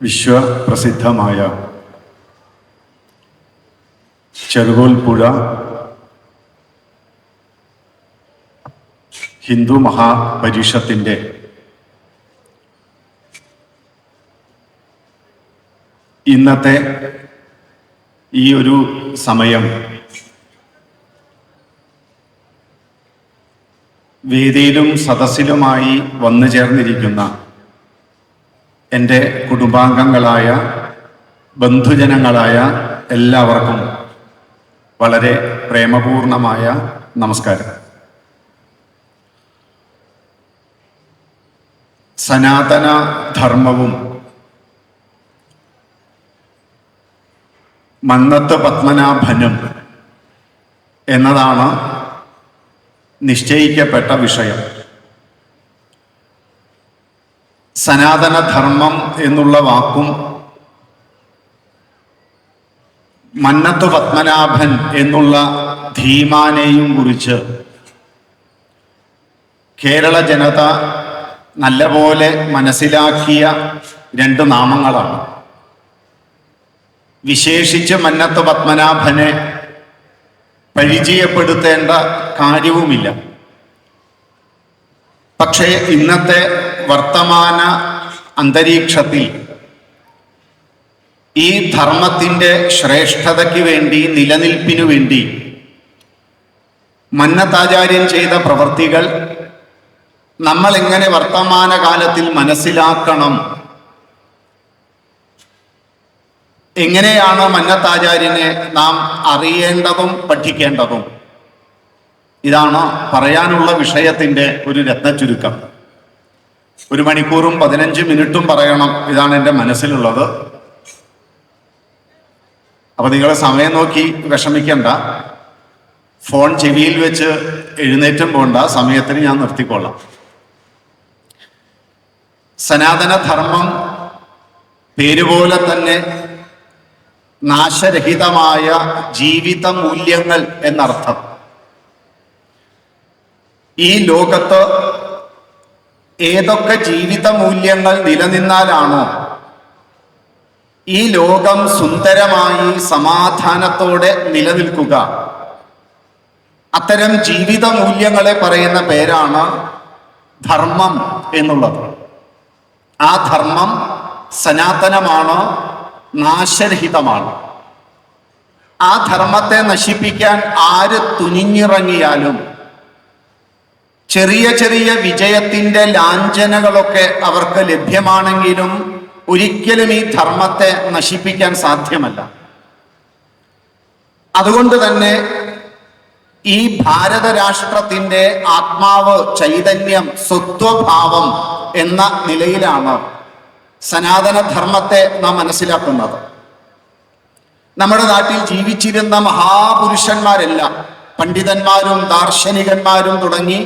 വിശ്വപ്രസിദ്ധമായ ചെറുകോൽപ്പുഴ ഹിന്ദു മഹാപരിഷത്തിൻ്റെ ഇന്നത്തെ ഈ ഒരു സമയം വേദിയിലും സദസ്സിലുമായി വന്നു ചേർന്നിരിക്കുന്ന എൻ്റെ കുടുംബാംഗങ്ങളായ ബന്ധുജനങ്ങളായ എല്ലാവർക്കും വളരെ പ്രേമപൂർണമായ നമസ്കാരം. സനാതന ധർമ്മവും മന്നത്ത് പത്മനാഭനും എന്നതാണ് നിശ്ചയിക്കപ്പെട്ട വിഷയം. സനാതനധർമ്മം എന്നുള്ള വാക്കും മന്നത്ത് പത്മനാഭൻ എന്നുള്ള ധീമാനെയും കുറിച്ച് കേരള ജനത നല്ലപോലെ മനസ്സിലാക്കിയ രണ്ട് നാമങ്ങളാണ്. വിശേഷിച്ച് മന്നത്ത് പത്മനാഭനെ പരിചയപ്പെടുത്തേണ്ട കാര്യവുമില്ല. പക്ഷേ ഇന്നത്തെ വർത്തമാന അന്തരീക്ഷത്തിൽ ഈ ധർമ്മത്തിൻ്റെ ശ്രേഷ്ഠതയ്ക്ക് വേണ്ടി, നിലനിൽപ്പിനു വേണ്ടി മന്നത്താചാര്യൻ ചെയ്ത പ്രവൃത്തികൾ നമ്മൾ എങ്ങനെ വർത്തമാനകാലത്തിൽ മനസ്സിലാക്കണം, എങ്ങനെയാണ് മന്നത്താചാര്യനെ നാം അറിയേണ്ടതും പഠിക്കേണ്ടതും, ഇതാണ് പറയാനുള്ള വിഷയത്തിൻ്റെ ഒരു രത്നച്ചുരുക്കം. 1 മണിക്കൂറും 15 മിനിറ്റും പറയണം, ഇതാണ് എൻ്റെ മനസ്സിലുള്ളത്. അപ്പൊ നിങ്ങൾ സമയം നോക്കി വിഷമിക്കണ്ട, ഫോൺ ചെവിയിൽ വെച്ച് എഴുന്നേറ്റും പോണ്ട, സമയത്തിന് ഞാൻ നിർത്തിക്കൊള്ളാം. സനാതനധർമ്മം പേരുപോലെ തന്നെ നാശരഹിതമായ ജീവിത മൂല്യങ്ങൾ എന്നർത്ഥം. ഈ ലോകത്ത് ഏതൊക്കെ ജീവിത മൂല്യങ്ങൾ നിലനിന്നാലാണോ ഈ ലോകം സുന്ദരമായി സമാധാനത്തോടെ നിലനിൽക്കുക, അത്തരം ജീവിത മൂല്യങ്ങളെ പറയുന്ന പേരാണ് ധർമ്മം എന്നുള്ളത്. ആ ധർമ്മം സനാതനമാണ്, നാശരഹിതമാണ്. ആ ധർമ്മത്തെ നശിപ്പിക്കാൻ ആര് തുനിഞ്ഞിറങ്ങിയാലും ചെറിയ ചെറിയ വിജയത്തിൻ്റെ ലാഞ്ചനകളൊക്കെ അവർക്ക് ലഭ്യമാണെങ്കിലും ഒരിക്കലും ഈ ധർമ്മത്തെ നശിപ്പിക്കാൻ സാധ്യമല്ല. അതുകൊണ്ട് തന്നെ ഈ ഭാരത രാഷ്ട്രത്തിൻ്റെ ആത്മാവ്, ചൈതന്യം, സ്വത്വഭാവം എന്ന നിലയിലാണ് സനാതനധർമ്മത്തെ നാം മനസ്സിലാക്കുന്നത്. നമ്മുടെ നാട്ടിൽ ജീവിച്ചിരുന്ന മഹാപുരുഷന്മാരെല്ലാം, പണ്ഡിതന്മാരും ദാർശനികന്മാരും തുടങ്ങി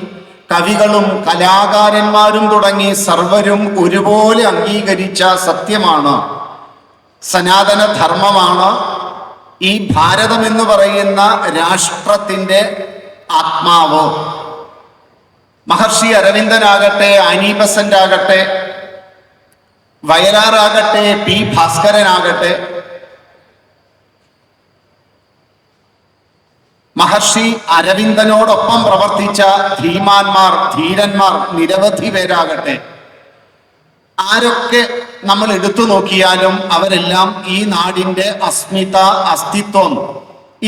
കവികളും കലാകാരന്മാരും തുടങ്ങി സർവരും ഒരുപോലെ അംഗീകരിച്ച സത്യമാണ്, സനാതനധർമ്മമാണ് ഈ ഭാരതം എന്ന് പറയുന്ന രാഷ്ട്രത്തിൻ്റെ ആത്മാവ്. മഹർഷി അരവിന്ദനാകട്ടെ, ആനി ബസന്റ് ആകട്ടെ, വയലാറാകട്ടെ, പി ഭാസ്കരനാകട്ടെ, മഹർഷി അരവിന്ദനോടൊപ്പം പ്രവർത്തിച്ച ധീമാന്മാർ, ധീരന്മാർ നിരവധി പേരാകട്ടെ, ആരൊക്കെ നമ്മൾ എടുത്തു നോക്കിയാലും അവരെല്ലാം ഈ നാടിൻ്റെ അസ്മിത, അസ്തിത്വം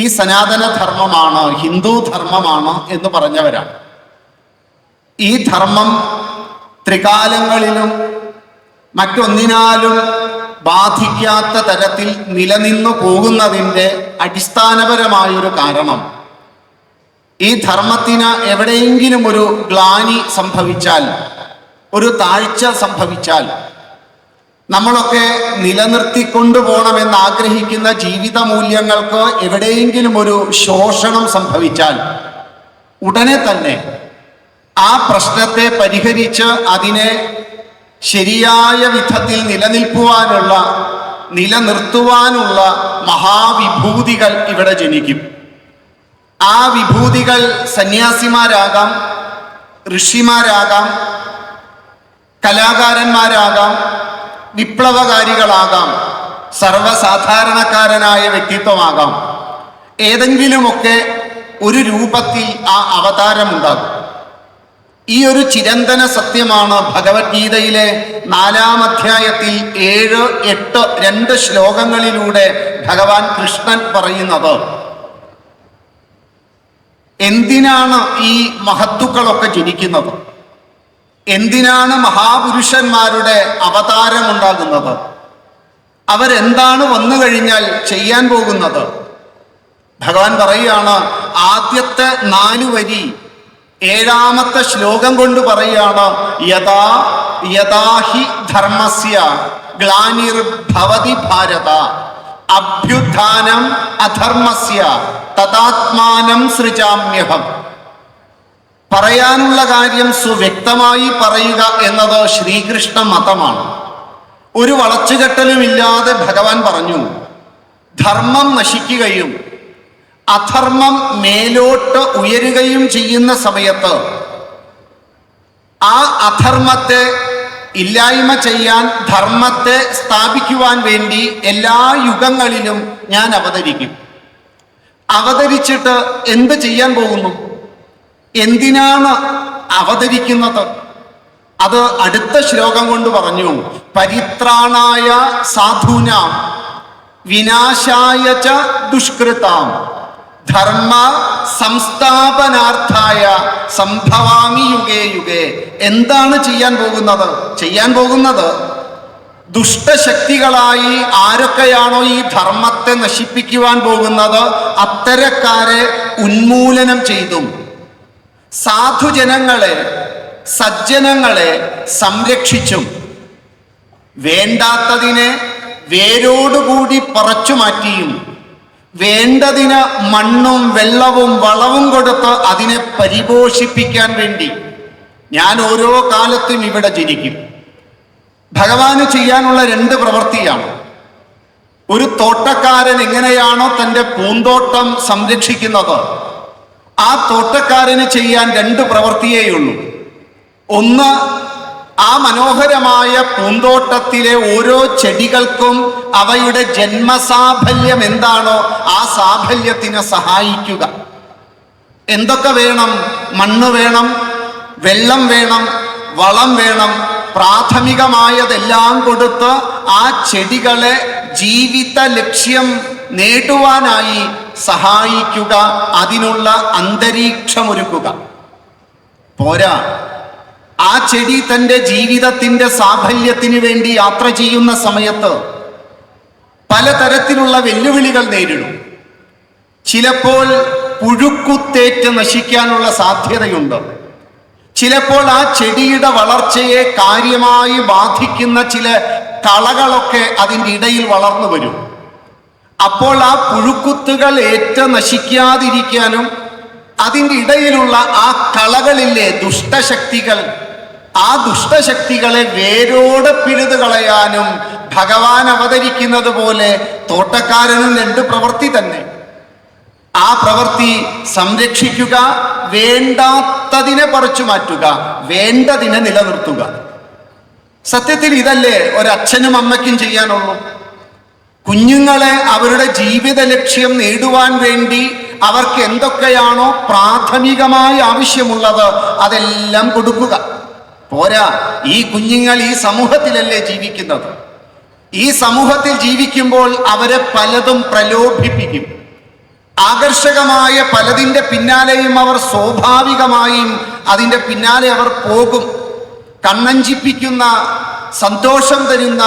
ഈ സനാതനധർമ്മമാണ്, ഹിന്ദു ധർമ്മമാണ് എന്ന് പറഞ്ഞവരാണ്. ഈ ധർമ്മം ത്രികാലങ്ങളിലും മറ്റൊന്നിനാലും ബാധിക്കാത്ത തരത്തിൽ നിലനിന്നു പോകുന്നതിൻ്റെ അടിസ്ഥാനപരമായൊരു കാരണം, ഈ ധർമ്മത്തിന് എവിടെയെങ്കിലും ഒരു ഗ്ലാനി സംഭവിച്ചാൽ, ഒരു താഴ്ച സംഭവിച്ചാൽ, നമ്മളൊക്കെ നിലനിർത്തിക്കൊണ്ടുപോകണമെന്ന് ആഗ്രഹിക്കുന്ന ജീവിത മൂല്യങ്ങൾക്ക് എവിടെയെങ്കിലും ഒരു ശോഷണം സംഭവിച്ചാൽ ഉടനെ തന്നെ ആ പ്രശ്നത്തെ പരിഹരിച്ച് അതിനെ ശരിയായ വിധത്തിൽ നിലനിർത്തുവാനുള്ള മഹാവിഭൂതികൾ ഇവിടെ ജനിക്കും. ആ വിഭൂതികൾ സന്യാസിമാരാകാം, ഋഷിമാരാകാം, കലാകാരന്മാരാകാം, വിപ്ലവകാരികളാകാം, സർവ്വസാധാരണക്കാരനായ വ്യക്തിത്വമാകാം. ഏതെങ്കിലുമൊക്കെ ഒരു രൂപത്തിൽ ആ അവതാരമുണ്ടാകും. ഈ ഒരു ചിരന്തന സത്യമാണ് ഭഗവത്ഗീതയിലെ 4-ാം അധ്യായത്തിൽ 7, 8, 2 ശ്ലോകങ്ങളിലൂടെ ഭഗവാൻ കൃഷ്ണൻ പറയുന്നത്. എന്തിനാണ് ഈ മഹത്തുക്കളൊക്കെ ജനിക്കുന്നത്? എന്തിനാണ് മഹാപുരുഷന്മാരുടെ അവതാരമുണ്ടാകുന്നത്? അവരെന്താണ് വന്നു കഴിഞ്ഞാൽ ചെയ്യാൻ പോകുന്നത്? ഭഗവാൻ പറയുകയാണ്, ആദ്യത്തെ 4 വരി 7-ാമത്തെ ശ്ലോകം കൊണ്ട് പറയുകയാണ്, യഥാ യഥാഹി ധർമ്മസ്യ ഗ്ലാനിർഭവതി ഭാരത അഭ്യുത്ഥാനം അധർമ്മസ്യ തദാത്മാനം സൃജാമ്യഹം. പറയാനുള്ള കാര്യം സുവ്യക്തമായി പറയുക എന്നത് ശ്രീകൃഷ്ണ മതമാണ്. ഒരു വളച്ചുകെട്ടലുമില്ലാതെ ഭഗവാൻ പറഞ്ഞു, ധർമ്മം നശിക്കുകയും അധർമ്മം മേലോട്ട് ഉയരുകയും ചെയ്യുന്ന സമയത്ത് ആ അധർമ്മത്തെ ഇല്ലായ്മ ചെയ്യാൻ, ധർമ്മത്തെ സ്ഥാപിക്കുവാൻ വേണ്ടി എല്ലാ യുഗങ്ങളിലും ഞാൻ അവതരിക്കും. അവതരിച്ചിട്ട് എന്ത് ചെയ്യാൻ പോകുന്നു? എന്തിനാണ് അവതരിക്കുന്നത്? അത് അടുത്ത ശ്ലോകം കൊണ്ട് പറഞ്ഞു, പരിത്രാണായ സാധൂനാം വിനാശായ ച ദുഷ്കൃതാം ധർമ്മ സംസ്ഥാപനാർത്ഥായ സംഭവാമി യുഗേ യുഗേ. എന്താണ് ചെയ്യാൻ പോകുന്നത്? ചെയ്യാൻ പോകുന്നത് ദുഷ്ടശക്തികളായി ആരൊക്കെയാണോ ഈ ധർമ്മത്തെ നശിപ്പിക്കുവാൻ പോകുന്നത്, അത്തരക്കാരെ ഉന്മൂലനം ചെയ്തും സാധുജനങ്ങളെ, സജ്ജനങ്ങളെ സംരക്ഷിച്ചും വേണ്ടാത്തതിനെ വേരോടുകൂടി പറിച്ചു മാറ്റിയും വേണ്ടതിന് മണ്ണും വെള്ളവും വളവും കൊടുത്ത് അതിനെ പരിപോഷിപ്പിക്കാൻ വേണ്ടി ഞാൻ ഓരോ കാലത്തും ഇവിടെ ജനിക്കും. ഭഗവാന് ചെയ്യാനുള്ള 2 പ്രവൃത്തിയാണ്. ഒരു തോട്ടക്കാരൻ എങ്ങനെയാണോ തൻ്റെ പൂന്തോട്ടം സംരക്ഷിക്കുന്നത്, ആ തോട്ടക്കാരന് ചെയ്യാൻ 2 പ്രവൃത്തിയേയുള്ളൂ. ഒന്ന്, ആ മനോഹരമായ പൂന്തോട്ടത്തിലെ ഓരോ ചെടികൾക്കും അവയുടെ ജന്മസാഫല്യം എന്താണോ ആ സാഫല്യത്തിന് സഹായിക്കുക. എന്തൊക്കെ വേണം? മണ്ണ് വേണം, വെള്ളം വേണം, വളം വേണം. പ്രാഥമികമായതെല്ലാം കൊടുത്ത് ആ ചെടികളെ ജീവിത ലക്ഷ്യം നേടുവാനായി സഹായിക്കുക, അതിനുള്ള അന്തരീക്ഷമൊരുക്കുക. പോരാ, ആ ചെടി തൻ്റെ ജീവിതത്തിൻ്റെ സാഫല്യത്തിന് വേണ്ടി യാത്ര ചെയ്യുന്ന സമയത്ത് പലതരത്തിലുള്ള വെല്ലുവിളികൾ നേരിടും. ചിലപ്പോൾ പുഴുക്കുത്തേറ്റ് നശിക്കാനുള്ള സാധ്യതയുണ്ട്. ചിലപ്പോൾ ആ ചെടിയുടെ വളർച്ചയെ കാര്യമായി ബാധിക്കുന്ന ചില കളകളൊക്കെ അതിൻ്റെ ഇടയിൽ വളർന്നു വരും. അപ്പോൾ ആ പുഴുക്കുത്തുകൾ നശിക്കാതിരിക്കാനും അതിൻ്റെ ഇടയിലുള്ള ആ കളകളിലെ ദുഷ്ടശക്തികൾ, ആ ദുഷ്ടശക്തികളെ വേരോടെ പിഴുതു കളയാനും ഭഗവാൻ അവതരിക്കുന്നത് പോലെ തോട്ടക്കാരനും 2 പ്രവൃത്തി തന്നെ. ആ പ്രവൃത്തി സംരക്ഷിക്കുക, വേണ്ടാത്തതിനെ പറിച്ചു മാറ്റുക, വേണ്ടതിനെ നിലനിർത്തുക. സത്യത്തിൽ ഇതല്ലേ ഒരച്ഛനും അമ്മയ്ക്കും ചെയ്യാനുള്ളൂ. കുഞ്ഞുങ്ങളെ അവരുടെ ജീവിത ലക്ഷ്യം നേടുവാൻ വേണ്ടി അവർക്ക് എന്തൊക്കെയാണോ പ്രാഥമികമായി ആവശ്യമുള്ളത് അതെല്ലാം കൊടുക്കുക. പോരാ, ഈ കുഞ്ഞുങ്ങൾ ഈ സമൂഹത്തിലല്ലേ ജീവിക്കുന്നത്. ഈ സമൂഹത്തിൽ ജീവിക്കുമ്പോൾ അവരെ പലതും പ്രലോഭിപ്പിക്കും. ആകർഷകമായ പലതിൻ്റെ പിന്നാലെയും അവർ സ്വാഭാവികമായും അതിൻ്റെ പിന്നാലെ അവർ പോകും. കണ്ണഞ്ചിപ്പിക്കുന്ന, സന്തോഷം തരുന്ന,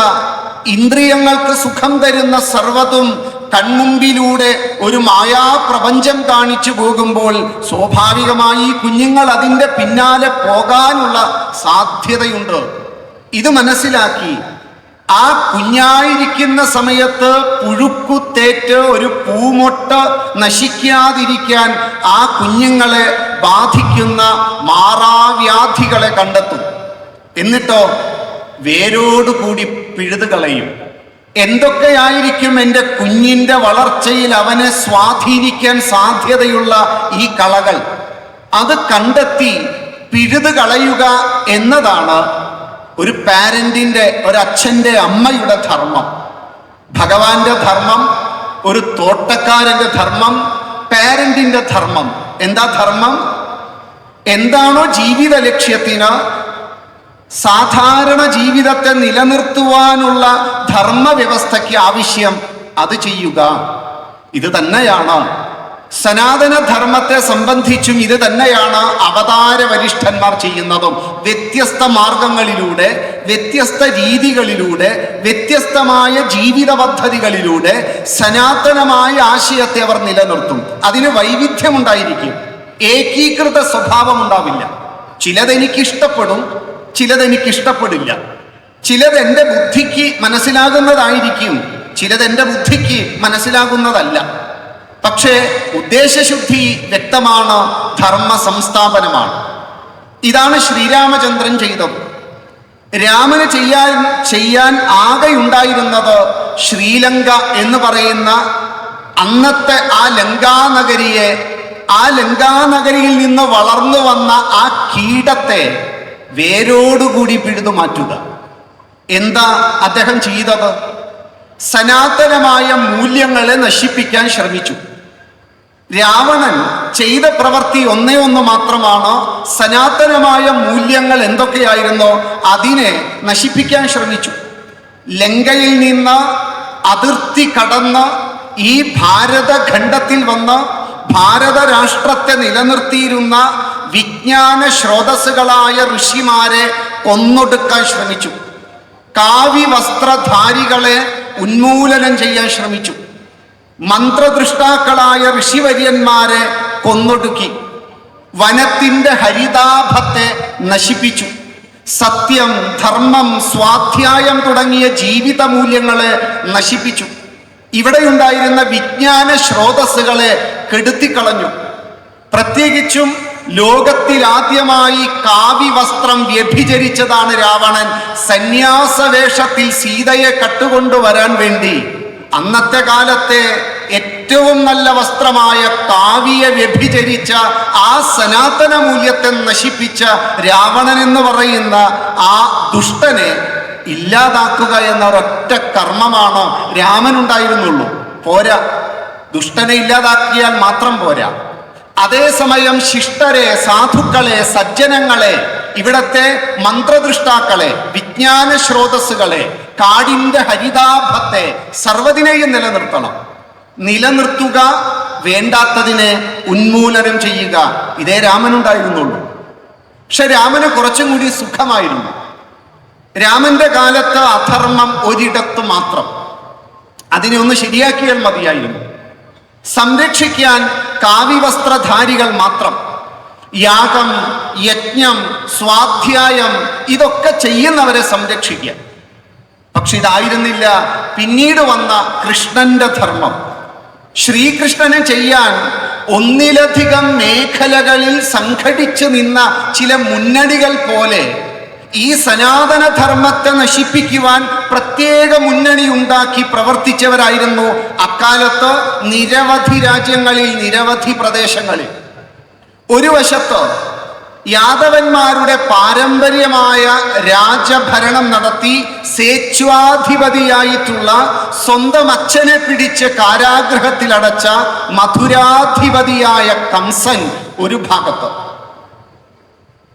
ഇന്ദ്രിയങ്ങൾക്ക് സുഖം തരുന്ന സർവ്വതും കൺമുമ്പിലൂടെ ഒരു മായാപ്രപഞ്ചം കാണിച്ചു പോകുമ്പോൾ സ്വാഭാവികമായി കുഞ്ഞുങ്ങൾ അതിൻ്റെ പിന്നാലെ പോകാനുള്ള സാധ്യതയുണ്ട്. ഇത് മനസ്സിലാക്കി ആ കുഞ്ഞായിരിക്കുന്ന സമയത്ത് പുഴുക്കുത്തേറ്റ് ഒരു പൂമൊട്ട് നശിക്കാതിരിക്കാൻ ആ കുഞ്ഞുങ്ങളെ ബാധിക്കുന്ന മാറാവ്യാധികളെ കണ്ടെത്തും. എന്നിട്ടോ വേരോടുകൂടി പിഴുതുകളയും. എന്തൊക്കെയായിരിക്കും എൻ്റെ കുഞ്ഞിൻ്റെ വളർച്ചയിൽ അവനെ സ്വാധീനിക്കാൻ സാധ്യതയുള്ള ഈ കളകൾ? അത് കണ്ടെത്തി പിഴുതു കളയുക എന്നതാണ് ഒരു പാരന്റിന്റെ, ഒരച്ഛന്റെ, അമ്മയുടെ ധർമ്മം, ഭഗവാന്റെ ധർമ്മം, ഒരു തോട്ടക്കാരന്റെ ധർമ്മം, പാരന്റിന്റെ ധർമ്മം. എന്താ ധർമ്മം? എന്താണോ ജീവിത ലക്ഷ്യത്തിന്, സാധാരണ ജീവിതത്തെ നിലനിർത്തുവാനുള്ള ധർമ്മവ്യവസ്ഥയ്ക്ക് ആവശ്യം, അത് ചെയ്യുക. ഇത് തന്നെയാണ് സനാതന ധർമ്മത്തെ സംബന്ധിച്ചും ഇത് തന്നെയാണ് അവതാര വരിഷ്ഠന്മാർ ചെയ്യുന്നതും. വ്യത്യസ്ത മാർഗങ്ങളിലൂടെ, വ്യത്യസ്ത രീതികളിലൂടെ, വ്യത്യസ്തമായ ജീവിത പദ്ധതികളിലൂടെ സനാതനമായ ആശയത്തെ അവർ നിലനിർത്തും. അതിന് വൈവിധ്യമുണ്ടായിരിക്കും, ഏകീകൃത സ്വഭാവം ഉണ്ടാവില്ല. ചിലതെനിക്കിഷ്ടപ്പെടും, ചിലതെനിക്കിഷ്ടപ്പെടില്ല. ചിലത് എൻ്റെ ബുദ്ധിക്ക് മനസ്സിലാകുന്നതായിരിക്കും, ചിലതെൻ്റെ ബുദ്ധിക്ക് മനസ്സിലാകുന്നതല്ല. പക്ഷേ ഉദ്ദേശശുദ്ധി വ്യക്തമാണ്, ധർമ്മ സംസ്ഥാപനമാണ്. ഇതാണ് ശ്രീരാമചന്ദ്രൻ ചെയ്തത്. രാമന് ചെയ്യാൻ ആകെയുണ്ടായിരുന്നത് ശ്രീലങ്ക എന്ന് പറയുന്ന അന്നത്തെ ആ ലങ്കാനഗരിയെ, ആ ലങ്കാനഗരിയിൽ നിന്ന് വളർന്നു വന്ന ആ കീടത്തെ വേരോടുകൂടി പിഴുതു മാറ്റുക. എന്താ അദ്ദേഹം ചെയ്തത്? സനാതനമായ മൂല്യങ്ങളെ നശിപ്പിക്കാൻ ശ്രമിച്ചു. രാവണൻ ചെയ്ത പ്രവൃത്തി ഒന്നേ ഒന്ന് മാത്രമാണ്. സനാതനമായ മൂല്യങ്ങൾ എന്തൊക്കെയായിരുന്നോ അതിനെ നശിപ്പിക്കാൻ ശ്രമിച്ചു. ലങ്കയിൽ നിന്ന് അതിർത്തി കടന്ന് ഈ ഭാരതഖണ്ഡത്തിൽ വന്ന് ഭാരത രാഷ്ട്രത്തെ നിലനിർത്തിയിരുന്ന വിജ്ഞാന സ്രോതസ്സുകളായ ഋഷിമാരെ കൊന്നൊടുക്കാൻ ശ്രമിച്ചു. കാവി വസ്ത്രധാരികളെ ഉന്മൂലനം ചെയ്യാൻ ശ്രമിച്ചു. മന്ത്രദൃഷ്ടാക്കളായ ഋഷിവര്യന്മാരെ കൊന്നൊടുക്കി. വനത്തിന്റെ ഹരിതാഭത്തെ നശിപ്പിച്ചു. സത്യം, ധർമ്മം, സ്വാധ്യായം തുടങ്ങിയ ജീവിത മൂല്യങ്ങളെ നശിപ്പിച്ചു. ഇവിടെയുണ്ടായിരുന്ന വിജ്ഞാന സ്രോതസ്സുകളെ കെടുത്തിക്കളഞ്ഞു. പ്രത്യേകിച്ചും ലോകത്തിലാദ്യമായി കാവി വസ്ത്രം വ്യഭിചരിച്ചതാണ് രാവണൻ. സന്യാസവേഷത്തിൽ സീതയെ കട്ടുകൊണ്ടുവരാൻ വേണ്ടി അന്നത്തെ കാലത്തെ ഏറ്റവും നല്ല വസ്ത്രമായ കാവിയെ വ്യഭിചരിച്ച ആ സനാതന മൂല്യത്തെ നശിപ്പിച്ച രാവണൻ എന്ന് പറയുന്ന ആ ദുഷ്ടനെ ഇല്ലാതാക്കുക എന്ന ഒരൊറ്റ കർമ്മമാണ് രാമനുണ്ടായിരുന്നുള്ളൂ. പോരാ, ദുഷ്ടനെ ഇല്ലാതാക്കിയാൽ മാത്രം പോരാ, അതേസമയം ശിഷ്ടരെ, സാധുക്കളെ, സജ്ജനങ്ങളെ, ഇവിടത്തെ മന്ത്രദൃഷ്ടാക്കളെ, വിജ്ഞാന സ്രോതസ്സുകളെ, കാടിന്റെ ഹരിതാഭത്തെ സർവ്വതിനെയും നിലനിർത്തണം. നിലനിർത്തുക, വേണ്ടാത്തതിനെ ഉന്മൂലനം ചെയ്യുക. ഇതേ രാമനുണ്ടായിരുന്നുള്ളൂ. പക്ഷെ രാമന് കുറച്ചും കൂടി സുഖമായിരുന്നു. രാമന്റെ കാലത്ത് അധർമ്മം ഒരിടത്ത് മാത്രം, അതിനെ ഒന്ന് ശരിയാക്കിയാൽ മതിയായിരുന്നു. സംരക്ഷിക്കാൻ കാവിവസ്ത്രധാരികൾ മാത്രം. യാഗം, യജ്ഞം, സ്വാധ്യായം ഇതൊക്കെ ചെയ്യുന്നവരെ സംരക്ഷിക്കുക. പക്ഷെ ഇതായിരുന്നില്ല പിന്നീട് വന്ന കൃഷ്ണന്റെ ധർമ്മം. ശ്രീകൃഷ്ണനെ ചെയ്യാൻ ഒന്നിലധികം മേഖലകളിൽ സംഘടിച്ചു നിന്ന ചില മുന്നണികൾ പോലെ ഈ സനാതന ധർമ്മത്തെ നശിപ്പിക്കുവാൻ പ്രത്യേക മുന്നണി ഉണ്ടാക്കി പ്രവർത്തിച്ചവരായിരുന്നു അക്കാലത്ത് നിരവധി രാജ്യങ്ങളിൽ, നിരവധി പ്രദേശങ്ങളിൽ. ഒരു വശത്ത് യാദവന്മാരുടെ പാരമ്പര്യമായ രാജഭരണം നടത്തി സ്വേച്ഛാധിപതിയായിട്ടുള്ള സ്വന്തം അച്ഛനെ പിടിച്ച് കാരാഗൃഹത്തിലടച്ച മധുരാധിപതിയായ കംസൻ ഒരു ഭാഗത്ത്,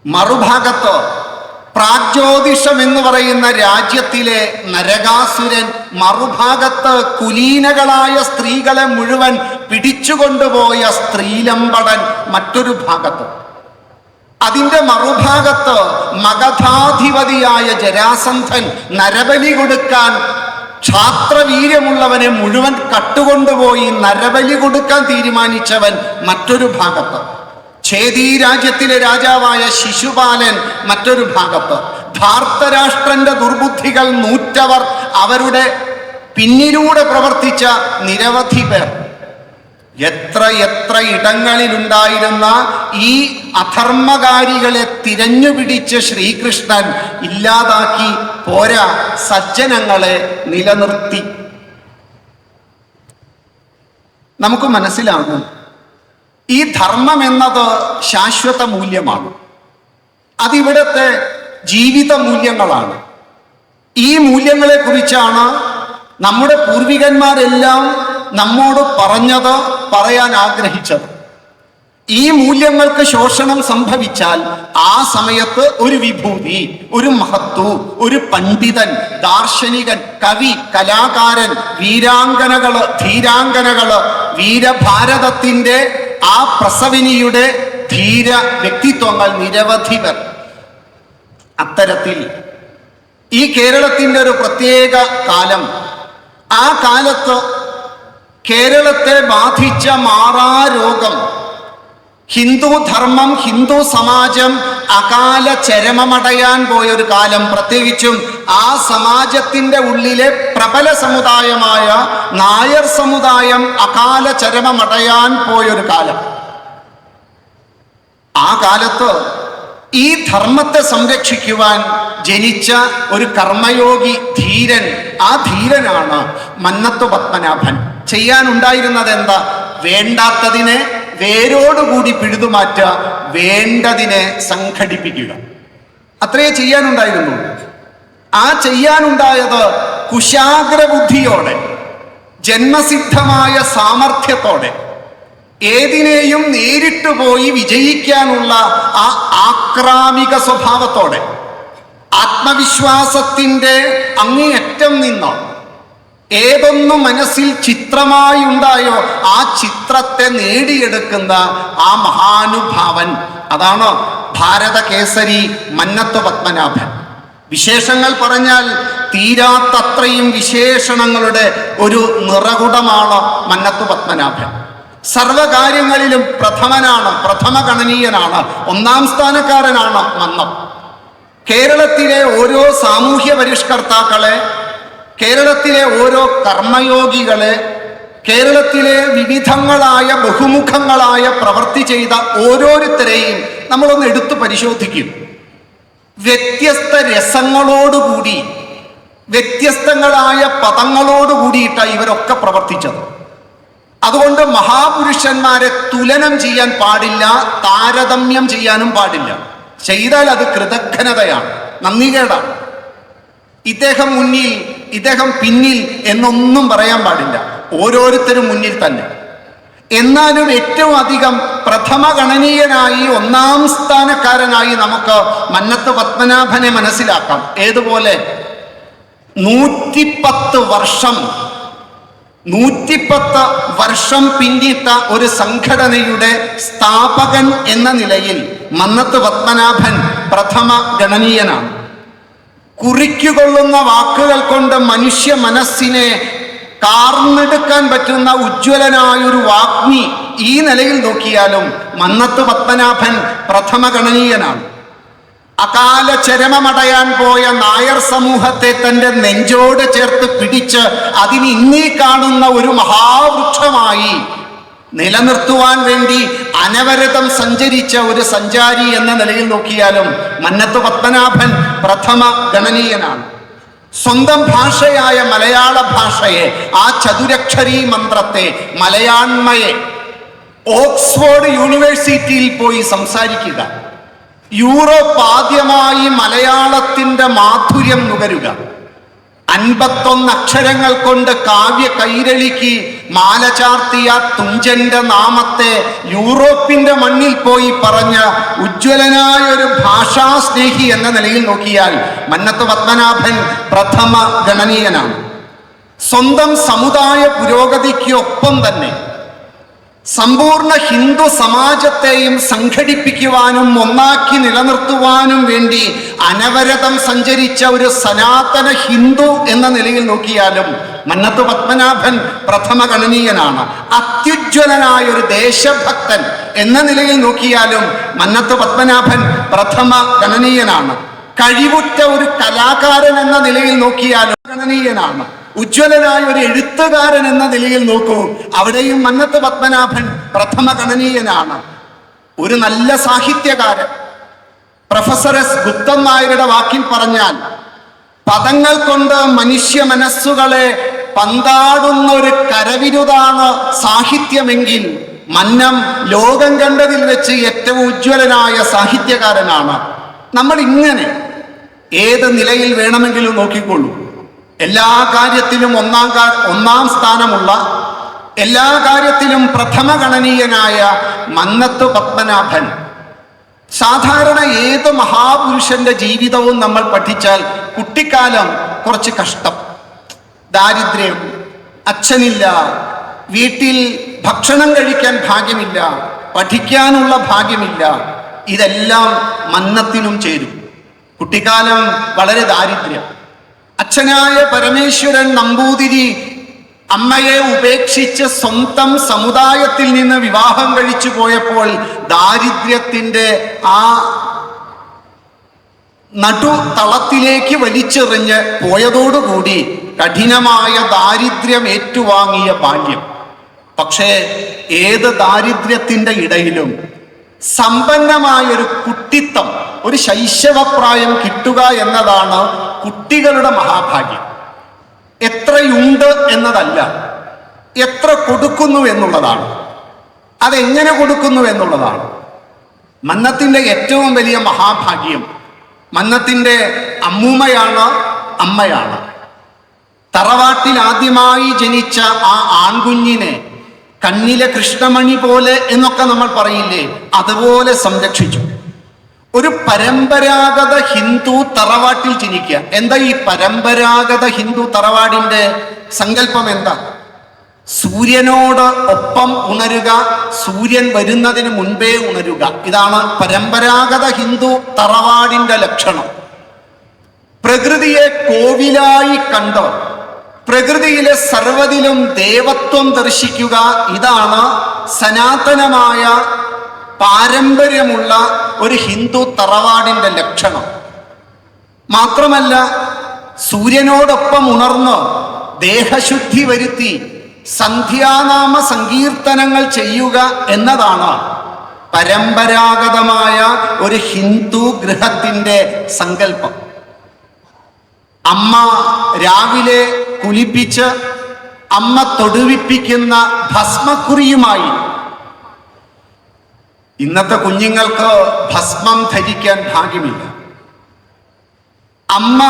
മറുഭാഗത്ത് പ്രാഗ്ജ്യോതിഷം എന്ന് പറയുന്ന രാജ്യത്തിലെ നരകാസുരൻ, മറുഭാഗത്ത് കുലീനകളായ സ്ത്രീകളെ മുഴുവൻ പിടിച്ചുകൊണ്ടുപോയ സ്ത്രീലമ്പടൻ മറ്റൊരു ഭാഗത്ത്. അതിൻ്റെ മറുഭാഗത്ത് മഗധാധിപതിയായ ജരാസന്ധൻ നരബലി കൊടുക്കാൻ ക്ഷാത്രവീര്യമുള്ളവനെ മുഴുവൻ കട്ടുകൊണ്ടുപോയി നരബലി കൊടുക്കാൻ തീരുമാനിച്ചവൻ മറ്റൊരു ഭാഗത്ത്. ഛേദി രാജ്യത്തിലെ രാജാവായ ശിശുപാലൻ മറ്റൊരു ഭാഗത്ത്. ധാർത്തരാഷ്ട്രന്റെ ദുർബുദ്ധികൾ നൂറ്റവർ, അവരുടെ പിന്നിലൂടെ പ്രവർത്തിച്ച നിരവധി പേർ. എത്ര ഇടങ്ങളിലുണ്ടായിരുന്ന ഈ അധർമ്മകാരികളെ തിരഞ്ഞുപിടിച്ച് ശ്രീകൃഷ്ണൻ ഇല്ലാതാക്കി. പോരാ, സജ്ജനങ്ങളെ നിലനിർത്തി. നമുക്ക് മനസ്സിലാകും, ഈ ധർമ്മം എന്നത് ശാശ്വത മൂല്യമാണ്. അതിവിടത്തെ ജീവിത മൂല്യങ്ങളാണ്. ഈ മൂല്യങ്ങളെ കുറിച്ചാണ് നമ്മുടെ പൂർവികന്മാരെല്ലാം നമ്മോട് പറഞ്ഞത്, പറയാൻ ആഗ്രഹിച്ചത്. ഈ മൂല്യങ്ങൾക്ക് ശോഷണം സംഭവിച്ചാൽ ആ സമയത്ത് ഒരു വിഭൂതി, ഒരു മഹത്വ, ഒരു പണ്ഡിതൻ, ദാർശനികൻ, കവി, കലാകാരൻ, വീരാംഗനകള്, ധീരാംഗനകള്, വീരഭാരതത്തിന്റെ ആ പ്രസവിനിയുടെ ധീര വ്യക്തിത്വങ്ങൾ നിരവധി പേർ. അത്തരത്തിൽ ഈ കേരളത്തിന്റെ ഒരു പ്രത്യേക കാലം, ആ കാലത്ത് കേരളത്തെ ബാധിച്ച മാറാരോഗം, ഹിന്ദു ധർമ്മം, ഹിന്ദു സമാജം അകാല ചരമമടയാൻ പോയൊരു കാലം. പ്രത്യേകിച്ചും ആ സമാജത്തിന്റെ ഉള്ളിലെ പ്രബല സമുദായമായ നായർ സമുദായം അകാല ചരമമടയാൻ പോയൊരു കാലം. ആ കാലത്ത് ഈ ധർമ്മത്തെ സംരക്ഷിക്കുവാൻ ജനിച്ച ഒരു കർമ്മയോഗി ധീരൻ, ആ ധീരനാണ് മന്നത്തു പത്മനാഭൻ. ചെയ്യാനുണ്ടായിരുന്നത് എന്താ? വേണ്ടാത്തതിനെ വേരോടുകൂടി പിഴുതുമാറ്റുക, വേണ്ടതിനെ സംഘടിപ്പിക്കുക. അത്രയേ ചെയ്യാനുണ്ടായിരുന്നു. ആ ചെയ്യാനുണ്ടായത് കുശാഗ്രബുദ്ധിയോടെ, ജന്മസിദ്ധമായ സാമർഥ്യത്തോടെ, ഏതിനെയും നേരിട്ട് പോയി വിജയിക്കാനുള്ള ആ ആക്രാമിക സ്വഭാവത്തോടെ, ആത്മവിശ്വാസത്തിന്റെ അങ്ങേയറ്റം നിന്ന് ഏതൊന്നും മനസ്സിൽ ചിത്രമായി ഉണ്ടായോ ആ ചിത്രത്തെ നേടിയെടുക്കുന്ന ആ മഹാനുഭാവൻ, അതാണ് ഭാരത കേസരി മന്നത്തു പത്മനാഭൻ. വിശേഷങ്ങൾ പറഞ്ഞാൽ തീരാത്തത്രയും വിശേഷണങ്ങളുടെ ഒരു നിറകുടമാണ് മന്നത്തു പത്മനാഭൻ. സർവകാര്യങ്ങളിലും പ്രഥമനാണ്, പ്രഥമഗണനീയനാണ്, ഒന്നാം സ്ഥാനക്കാരനാണ് മന്നം. കേരളത്തിലെ ഓരോ സാമൂഹ്യ പരിഷ്കർത്താക്കളെ, കേരളത്തിലെ ഓരോ കർമ്മയോഗികളെ, കേരളത്തിലെ വിവിധങ്ങളായ ബഹുമുഖങ്ങളായ പ്രവൃത്തി ചെയ്ത ഓരോരുത്തരെയും നമ്മളൊന്ന് എടുത്തു പരിശോധിക്കും. വ്യത്യസ്ത രസങ്ങളോടുകൂടി, വ്യത്യസ്തങ്ങളായ പദങ്ങളോടുകൂടിയിട്ടാണ് ഇവരൊക്കെ പ്രവർത്തിച്ചത്. അതുകൊണ്ട് മഹാപുരുഷന്മാരെ തുലനം ചെയ്യാൻ പാടില്ല, താരതമ്യം ചെയ്യാനും പാടില്ല. ചെയ്താൽ അത് കൃതജ്ഞതയാണ്, നന്ദികേടാണ്. ഇദ്ദേഹം മുന്നിൽ, ഇദ്ദേഹം പിന്നിൽ എന്നൊന്നും പറയാൻ പാടില്ല. ഓരോരുത്തരും മുന്നിൽ തന്നെ. എന്നാലും ഏറ്റവും അധികം പ്രഥമഗണനീയനായി, ഒന്നാം സ്ഥാനക്കാരനായി നമുക്ക് മന്നത്തു പത്മനാഭനെ മനസ്സിലാക്കാം. ഏതുപോലെ 110 വർഷം പിന്നിട്ട ഒരു സംഘടനയുടെ സ്ഥാപകൻ എന്ന നിലയിൽ മന്നത്തു പത്മനാഭൻ പ്രഥമ ഗണനീയനാണ്. കുറിക്കുകൊള്ളുന്ന വാക്കുകൾ കൊണ്ട് മനുഷ്യ മനസ്സിനെ കാർന്നെടുക്കാൻ പറ്റുന്ന ഉജ്ജ്വലനായൊരു വാഗ്മി. ഈ നിലയിൽ നോക്കിയാലും മന്നത്തു പത്മനാഭൻ പ്രഥമ ഗണനീയനാണ്. അകാല ചരമമടയാൻ പോയ നായർ സമൂഹത്തെ തൻ്റെ നെഞ്ചോട് ചേർത്ത് പിടിച്ച് അതിന് ഇന്നീ കാണുന്ന ഒരു മഹാവൃക്ഷമായി നിലനിർത്തുവാൻ വേണ്ടി അനവരതം സഞ്ചരിച്ച ഒരു സഞ്ചാരി എന്ന നിലയിൽ നോക്കിയാലും മന്നത്തു പത്മനാഭൻ പ്രഥമ ഗണനീയനാണ്. സ്വന്തം ഭാഷയായ മലയാള ഭാഷയെ, ആ ചതുരക്ഷരീ മന്ത്രത്തെ, മലയാണ്മയെ ഓക്സ്ഫോർഡ് യൂണിവേഴ്സിറ്റിയിൽ പോയി സംസാരിക്കുക, യൂറോപ്പ് ആദ്യമായി മലയാളത്തിന്റെ മാധുര്യം നുകരുക, 51 അക്ഷരങ്ങൾ കൊണ്ട് കാവ്യ കൈരളിക്ക് മാല ചാർത്തിയ തുഞ്ചന്റെ നാമത്തെ യൂറോപ്പിന്റെ മണ്ണിൽ പോയി പറഞ്ഞ ഉജ്ജ്വലനായ ഒരു ഭാഷാസ്നേഹി എന്ന നിലയിൽ നോക്കിയാൽ മന്നത്തു പത്മനാഭൻ പ്രഥമ ഗണനീയനാണ്. സ്വന്തം സമുദായ പുരോഗതിക്ക് ഒപ്പം തന്നെ സമ്പൂർണ്ണ ഹിന്ദു സമാജത്തെയും സംഘടിപ്പിക്കുവാനും ഒന്നാക്കി നിലനിർത്തുവാനും വേണ്ടി അനവരതം സഞ്ചരിച്ച ഒരു സനാതന ഹിന്ദു എന്ന നിലയിൽ നോക്കിയാലും മന്നത്തു പത്മനാഭൻ പ്രഥമ ഗണനീയനാണ്. അത്യുജ്വലനായ ഒരു ദേശഭക്തൻ എന്ന നിലയിൽ നോക്കിയാലും മന്നത്തു പത്മനാഭൻ പ്രഥമ ഗണനീയനാണ്. കഴിവുറ്റ ഒരു കലാകാരൻ എന്ന നിലയിൽ നോക്കിയാലും ഗണനീയനാണ്. ഉജ്ജ്വലനായ ഒരു എഴുത്തുകാരൻ എന്ന നിലയിൽ നോക്കൂ, അവിടെയും മന്നത്തു പത്മനാഭൻ പ്രഥമ ഗണനീയനാണ്. ഒരു നല്ല സാഹിത്യകാരൻ, പ്രൊഫസർ എസ് ഗുപ്തൻ നായരുടെ വാക്കിൽ പറഞ്ഞാൽ, പദങ്ങൾ കൊണ്ട് മനുഷ്യ മനസ്സുകളെ പന്താടുന്ന ഒരു കരവിരുതാണ് സാഹിത്യമെങ്കിൽ മന്നം ലോകം കണ്ടതിൽ വെച്ച് ഏറ്റവും ഉജ്ജ്വലനായ സാഹിത്യകാരനാണ്. നമ്മൾ ഇങ്ങനെ ഏത് നിലയിൽ വേണമെങ്കിലും നോക്കിക്കൊള്ളൂ. എല്ലാ കാര്യത്തിലും ഒന്നാം സ്ഥാനമുള്ള, എല്ലാ കാര്യത്തിലും പ്രഥമഗണനീയനായ മന്നത്ത് പത്മനാഭൻ. സാധാരണ ഏത് മഹാപുരുഷന്റെ ജീവിതവും നമ്മൾ പഠിച്ചാൽ കുട്ടിക്കാലം കുറച്ച് കഷ്ടം, ദാരിദ്ര്യം, അച്ഛനില്ല, വീട്ടിൽ ഭക്ഷണം കഴിക്കാൻ ഭാഗ്യമില്ല, പഠിക്കാനുള്ള ഭാഗ്യമില്ല, ഇതെല്ലാം മന്നത്തിനും ചേരും. കുട്ടിക്കാലം വളരെ ദാരിദ്ര്യം. അച്ഛനായ പരമേശ്വരൻ നമ്പൂതിരി അമ്മയെ ഉപേക്ഷിച്ച് സ്വന്തം സമുദായത്തിൽ നിന്ന് വിവാഹം കഴിച്ചു പോയപ്പോൾ ദാരിദ്ര്യത്തിൻ്റെ ആ നടുതളത്തിലേക്ക് വലിച്ചെറിഞ്ഞ് പോയതോടുകൂടി കഠിനമായ ദാരിദ്ര്യം ഏറ്റുവാങ്ങിയ ബാല്യം. പക്ഷേ ഏത് ദാരിദ്ര്യത്തിൻ്റെ ഇടയിലും സമ്പന്നമായൊരു കുട്ടിത്തം, ഒരു ശൈശവപ്രായം കിട്ടുക എന്നതാണ് കുട്ടികളുടെ മഹാഭാഗ്യം. എത്രയുണ്ട് എന്നതല്ല, എത്ര കൊടുക്കുന്നു എന്നുള്ളതാണ്. അതെങ്ങനെ കൊടുക്കുന്നു എന്നുള്ളതാണ് മന്നത്തിൻ്റെ ഏറ്റവും വലിയ മഹാഭാഗ്യം. മന്നത്തിൻ്റെ അമ്മൂമ്മയാണ്, അമ്മയാണ്. തറവാട്ടിൽ ആദ്യമായി ജനിച്ച ആ ആൺകുഞ്ഞിനെ കണ്ണിലെ കൃഷ്ണമണി പോലെ എന്നൊക്കെ നമ്മൾ പറയില്ലേ, അതുപോലെ സംരക്ഷിച്ചു. ഒരു പരമ്പരാഗത ഹിന്ദു തറവാട്ടിൽ ജനിക്കുക. എന്താ ഈ പരമ്പരാഗത ഹിന്ദു തറവാടിന്റെ സങ്കല്പം? എന്താ? സൂര്യനോട് ഒപ്പം ഉണരുക, സൂര്യൻ വരുന്നതിന് മുൻപേ ഉണരുക. ഇതാണ് പരമ്പരാഗത ഹിന്ദു തറവാടിന്റെ ലക്ഷണം. പ്രകൃതിയെ കോവിലായി കണ്ട് പ്രകൃതിയിലെ സർവ്വതിലും ദേവത്വം ദർശിക്കുക, ഇതാണ് സനാതനമായ പാരമ്പര്യമുള്ള ഒരു ഹിന്ദു തറവാടിന്റെ ലക്ഷണം. മാത്രമല്ല, സൂര്യനോടൊപ്പം ഉണർന്ന് ദേഹശുദ്ധി വരുത്തി സന്ധ്യാനാമ സങ്കീർത്തനങ്ങൾ ചെയ്യുക എന്നതാണ് പരമ്പരാഗതമായ ഒരു ഹിന്ദു ഗൃഹത്തിന്റെ സങ്കല്പം. അമ്മ രാവിലെ കുളിപ്പിച്ച് അമ്മ തൊടുവിപ്പിക്കുന്ന ഭസ്മക്കുറിയുമായി. ഇന്നത്തെ കുഞ്ഞുങ്ങൾക്ക് ഭസ്മം ധരിക്കാൻ ഭാഗ്യമില്ല. അമ്മ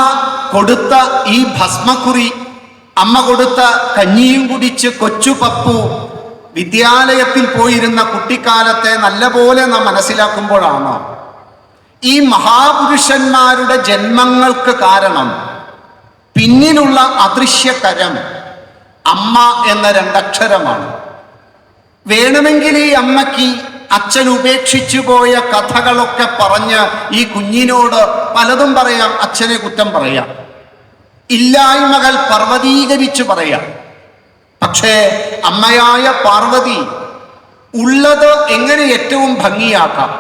കൊടുത്ത ഈ ഭസ്മക്കുറി, അമ്മ കൊടുത്ത കഞ്ഞിയും കുടിച്ച് കൊച്ചു പപ്പു വിദ്യാലയത്തിൽ പോയിരുന്ന കുട്ടിക്കാലത്തെ നല്ലപോലെ നാം മനസ്സിലാക്കുമ്പോഴാണ് ഈ മഹാപുരുഷന്മാരുടെ ജന്മങ്ങൾക്ക് കാരണം പിന്നിലുള്ള അദൃശ്യകരം അമ്മ എന്ന രണ്ടക്ഷരമാണ്. വേണമെങ്കിൽ ഈ അമ്മയ്ക്ക് അച്ഛൻ ഉപേക്ഷിച്ചു പോയ കഥകളൊക്കെ പറഞ്ഞ് ഈ കുഞ്ഞിനോട് പലതും പറയാം, അച്ഛനെ കുറ്റം പറയാം, ഇല്ലായ്മകൾ പർവ്വതീകരിച്ചു പറയാം. പക്ഷേ അമ്മയായ പാർവതി ഉള്ളത് എങ്ങനെ ഏറ്റവും ഭംഗിയാക്കാം,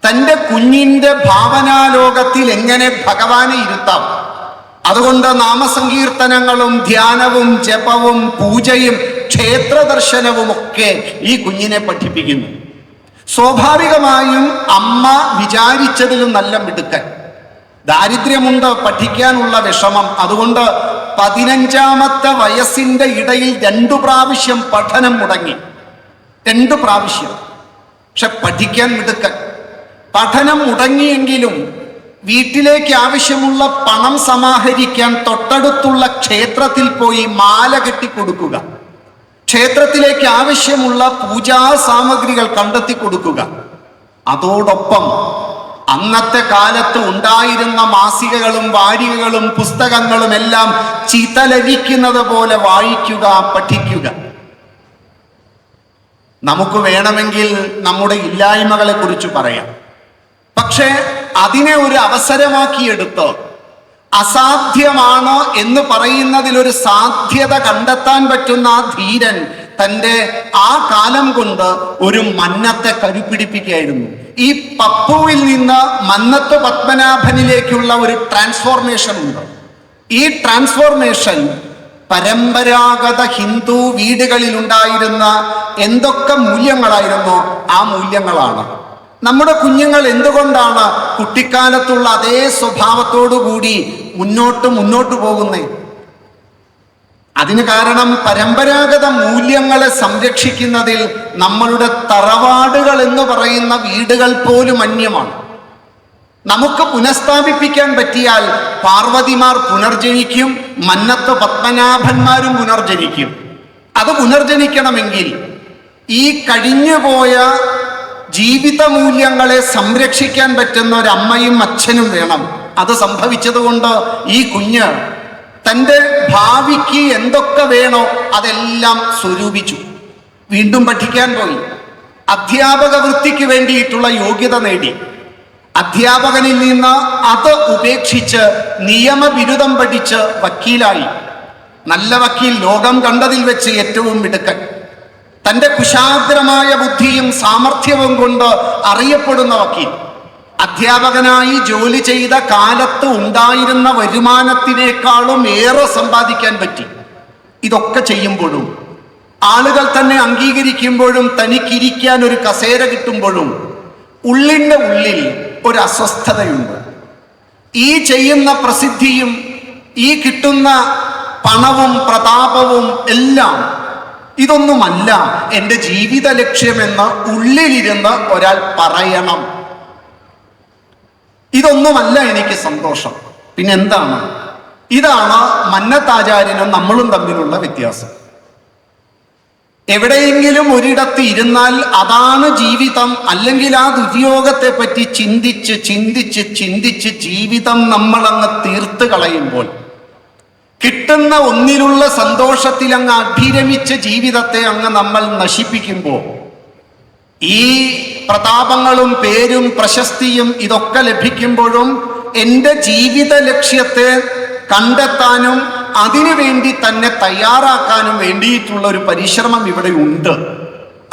തൻ്റെ കുഞ്ഞിൻ്റെ ഭാവനാലോകത്തിൽ എങ്ങനെ ഭഗവാനെ ഇരുത്താം. അതുകൊണ്ട് നാമസങ്കീർത്തനങ്ങളും ധ്യാനവും ജപവും പൂജയും ക്ഷേത്ര ദർശനവും ഒക്കെ ഈ കുഞ്ഞിനെ പഠിപ്പിക്കുന്നു. സ്വാഭാവികമായും അമ്മ വിചാരിച്ചതിലും നല്ല മിടുക്കൻ. ദാരിദ്ര്യമുണ്ട്, പഠിക്കാനുള്ള വിഷമം. അതുകൊണ്ട് 15ാമത്തെ വയസ്സിന്റെ ഇടയിൽ 2 പ്രാവശ്യം പഠനം മുടങ്ങി. 2 പ്രാവശ്യം. പക്ഷെ പഠിക്കാൻ മിടുക്കൻ. പഠനം മുടങ്ങിയെങ്കിലും വീട്ടിലേക്ക് ആവശ്യമുള്ള പണം സമാഹരിക്കാൻ തൊട്ടടുത്തുള്ള ക്ഷേത്രത്തിൽ പോയി മാല കെട്ടിക്കൊടുക്കുക, ക്ഷേത്രത്തിലേക്ക് ആവശ്യമുള്ള പൂജാ സാമഗ്രികൾ കണ്ടെത്തി കൊടുക്കുക. അതോടൊപ്പം അന്നത്തെ കാലത്ത് ഉണ്ടായിരുന്ന മാസികകളും വാരികകളും പുസ്തകങ്ങളും എല്ലാം ചിതലരിക്കുന്നത് പോലെ വായിക്കുക, പഠിക്കുക. നമുക്ക് വേണമെങ്കിൽ നമ്മുടെ ഇല്ലായ്മകളെ കുറിച്ച് പറയാം. പക്ഷേ അതിനെ ഒരു അവസരമാക്കിയെടുത്ത് അസാധ്യമാണ് എന്ന് പറയുന്നതിലൊരു സാധ്യത കണ്ടെത്താൻ പറ്റുന്ന ആ ധീരൻ തൻ്റെ ആ കാലം കൊണ്ട് ഒരു മന്നത്തെ കരുപിടിപ്പിക്കുകയായിരുന്നു. ഈ പപ്പുവിൽ നിന്ന് മന്നത്ത് പത്മനാഭനിലേക്കുള്ള ഒരു ട്രാൻസ്ഫോർമേഷൻ ഉണ്ട്. ഈ ട്രാൻസ്ഫോർമേഷൻ പരമ്പരാഗത ഹിന്ദു വീടുകളിൽ ഉണ്ടായിരുന്ന എന്തൊക്കെ മൂല്യങ്ങളായിരുന്നോ ആ മൂല്യങ്ങളാണ്. നമ്മുടെ കുഞ്ഞുങ്ങൾ എന്തുകൊണ്ടാണ് കുട്ടിക്കാലത്തുള്ള അതേ സ്വഭാവത്തോടു കൂടി മുന്നോട്ട് പോകുന്നേ? അതിന് കാരണം പരമ്പരാഗത മൂല്യങ്ങളെ സംരക്ഷിക്കുന്നതിൽ നമ്മളുടെ തറവാടുകൾ എന്ന് പറയുന്ന വീടുകൾ പോലും അന്യമാണ്. നമുക്ക് പുനഃസ്ഥാപിപ്പിക്കാൻ പറ്റിയാൽ പാർവതിമാർ പുനർജനിക്കും, മന്നത്ത് പത്മനാഭന്മാരും പുനർജനിക്കും. അത് പുനർജനിക്കണമെങ്കിൽ ഈ കഴിഞ്ഞുപോയ ജീവിത മൂല്യങ്ങളെ സംരക്ഷിക്കാൻ പറ്റുന്ന ഒരമ്മയും അച്ഛനും വേണം. അത് സംഭവിച്ചതുകൊണ്ട് ഈ കുഞ്ഞ് തൻ്റെ ഭാവിക്ക് എന്തൊക്കെ വേണോ അതെല്ലാം സ്വരൂപിച്ചു. വീണ്ടും പഠിക്കാൻ പോയി, അധ്യാപക വൃത്തിക്ക് വേണ്ടിയിട്ടുള്ള യോഗ്യത നേടി. അധ്യാപകനിൽ നിന്ന് അത് ഉപേക്ഷിച്ച് നിയമബിരുദം പഠിച്ച് വക്കീലായി. നല്ല വക്കീൽ, ലോകം കണ്ടതിൽ വെച്ച് ഏറ്റവും മിടുക്കൻ. തൻ്റെ കുശാഗ്രമായ ബുദ്ധിയും സാമർഥ്യവും കൊണ്ട് അറിയപ്പെടുന്ന വക്കീൽ. അധ്യാപകനായി ജോലി ചെയ്ത കാലത്ത് ഉണ്ടായിരുന്ന വരുമാനത്തിനേക്കാളും ഏറെ സമ്പാദിക്കാൻ പറ്റി. ഇതൊക്കെ ചെയ്യുമ്പോഴും, ആളുകൾ തന്നെ അംഗീകരിക്കുമ്പോഴും, തനിക്കിരിക്കാൻ ഒരു കസേര കിട്ടുമ്പോഴും ഉള്ളിൻ്റെ ഉള്ളിൽ ഒരു അസ്വസ്ഥതയുണ്ട്. ഈ ചെയ്യുന്ന പ്രസിദ്ധിയും ഈ കിട്ടുന്ന പണവും പ്രതാപവും എല്ലാം ഇതൊന്നുമല്ല എൻ്റെ ജീവിത ലക്ഷ്യമെന്ന് ഉള്ളിലിരുന്ന് ഒരാൾ പറയണം. ഇതൊന്നുമല്ല എനിക്ക് സന്തോഷം. പിന്നെന്താണ്? ഇതാണ് മന്നത്താചാര്യനും നമ്മളും തമ്മിലുള്ള വ്യത്യാസം. എവിടെയെങ്കിലും ഒരിടത്ത് ഇരുന്നാൽ അതാണ് ജീവിതം, അല്ലെങ്കിൽ ആ ദുര്യോഗത്തെ പറ്റി ചിന്തിച്ച് ചിന്തിച്ച് ചിന്തിച്ച് ജീവിതം നമ്മളങ്ങ് തീർത്ത് കളയുമ്പോൾ, കിട്ടുന്ന ഒന്നിലുള്ള സന്തോഷത്തിൽ അങ്ങ് അഭിരമിച്ച് ജീവിതത്തെ അങ്ങ് നമ്മൾ നശിപ്പിക്കുമ്പോൾ, ഈ പ്രതാപങ്ങളും പേരും പ്രശസ്തിയും ഇതൊക്കെ ലഭിക്കുമ്പോഴും എൻ്റെ ജീവിത ലക്ഷ്യത്തെ കണ്ടെത്താനും അതിനുവേണ്ടി തന്നെ തയ്യാറാക്കാനും വേണ്ടിയിട്ടുള്ള ഒരു പരിശ്രമം ഇവിടെ ഉണ്ട്.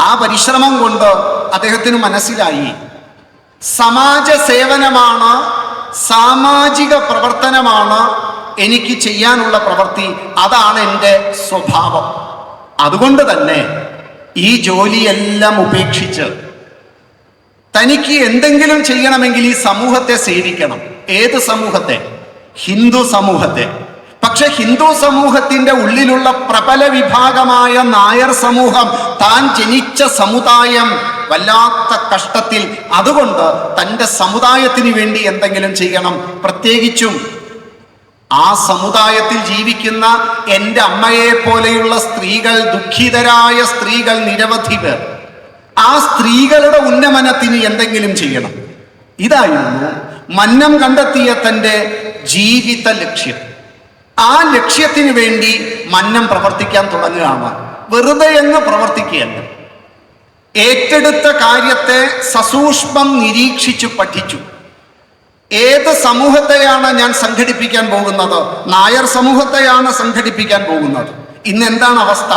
ആ പരിശ്രമം കൊണ്ട് അദ്ദേഹത്തിന് മനസ്സിലായി, സമാജ സേവനമാണ്, സാമാജിക പ്രവർത്തനമാണ് എനിക്ക് ചെയ്യാനുള്ള പ്രവൃത്തി. അതാണ് എൻ്റെ സ്വഭാവം. അതുകൊണ്ട് തന്നെ ഈ ജോലിയെല്ലാം ഉപേക്ഷിച്ച് തനിക്ക് എന്തെങ്കിലും ചെയ്യണമെങ്കിൽ ഈ സമൂഹത്തെ സേവിക്കണം. ഏത് സമൂഹത്തെ? ഹിന്ദു സമൂഹത്തെ. പക്ഷെ ഹിന്ദു സമൂഹത്തിന്റെ ഉള്ളിലുള്ള പ്രബല വിഭാഗമായ നായർ സമൂഹം, താൻ ജനിച്ച സമുദായം വല്ലാത്ത കഷ്ടത്തിൽ. അതുകൊണ്ട് തൻ്റെ സമുദായത്തിന് വേണ്ടി എന്തെങ്കിലും ചെയ്യണം. പ്രത്യേകിച്ചും ആ സമുദായത്തിൽ ജീവിക്കുന്ന എൻ്റെ അമ്മയെ പോലെയുള്ള സ്ത്രീകൾ, ദുഃഖിതരായ സ്ത്രീകൾ നിരവധി പേർ. ആ സ്ത്രീകളുടെ ഉന്നമനത്തിന് എന്തെങ്കിലും ചെയ്യണം. ഇതായിരുന്നു മന്നം കണ്ടെത്തിയ തൻ്റെ ജീവിത ലക്ഷ്യം. ആ ലക്ഷ്യത്തിന് വേണ്ടി മന്നം പ്രവർത്തിക്കാൻ തുടങ്ങുകയാണ്. വെറുതെ അങ്ങ് പ്രവർത്തിക്കുകയല്ല. ഏറ്റെടുത്ത കാര്യത്തെ സസൂക്ഷ്മം നിരീക്ഷിച്ചു പഠിച്ചു. ഏത് സമൂഹത്തെയാണ് ഞാൻ സംഘടിപ്പിക്കാൻ പോകുന്നത്? നായർ സമൂഹത്തെയാണ് സംഘടിപ്പിക്കാൻ പോകുന്നത്. ഇന്ന് എന്താണ് അവസ്ഥ?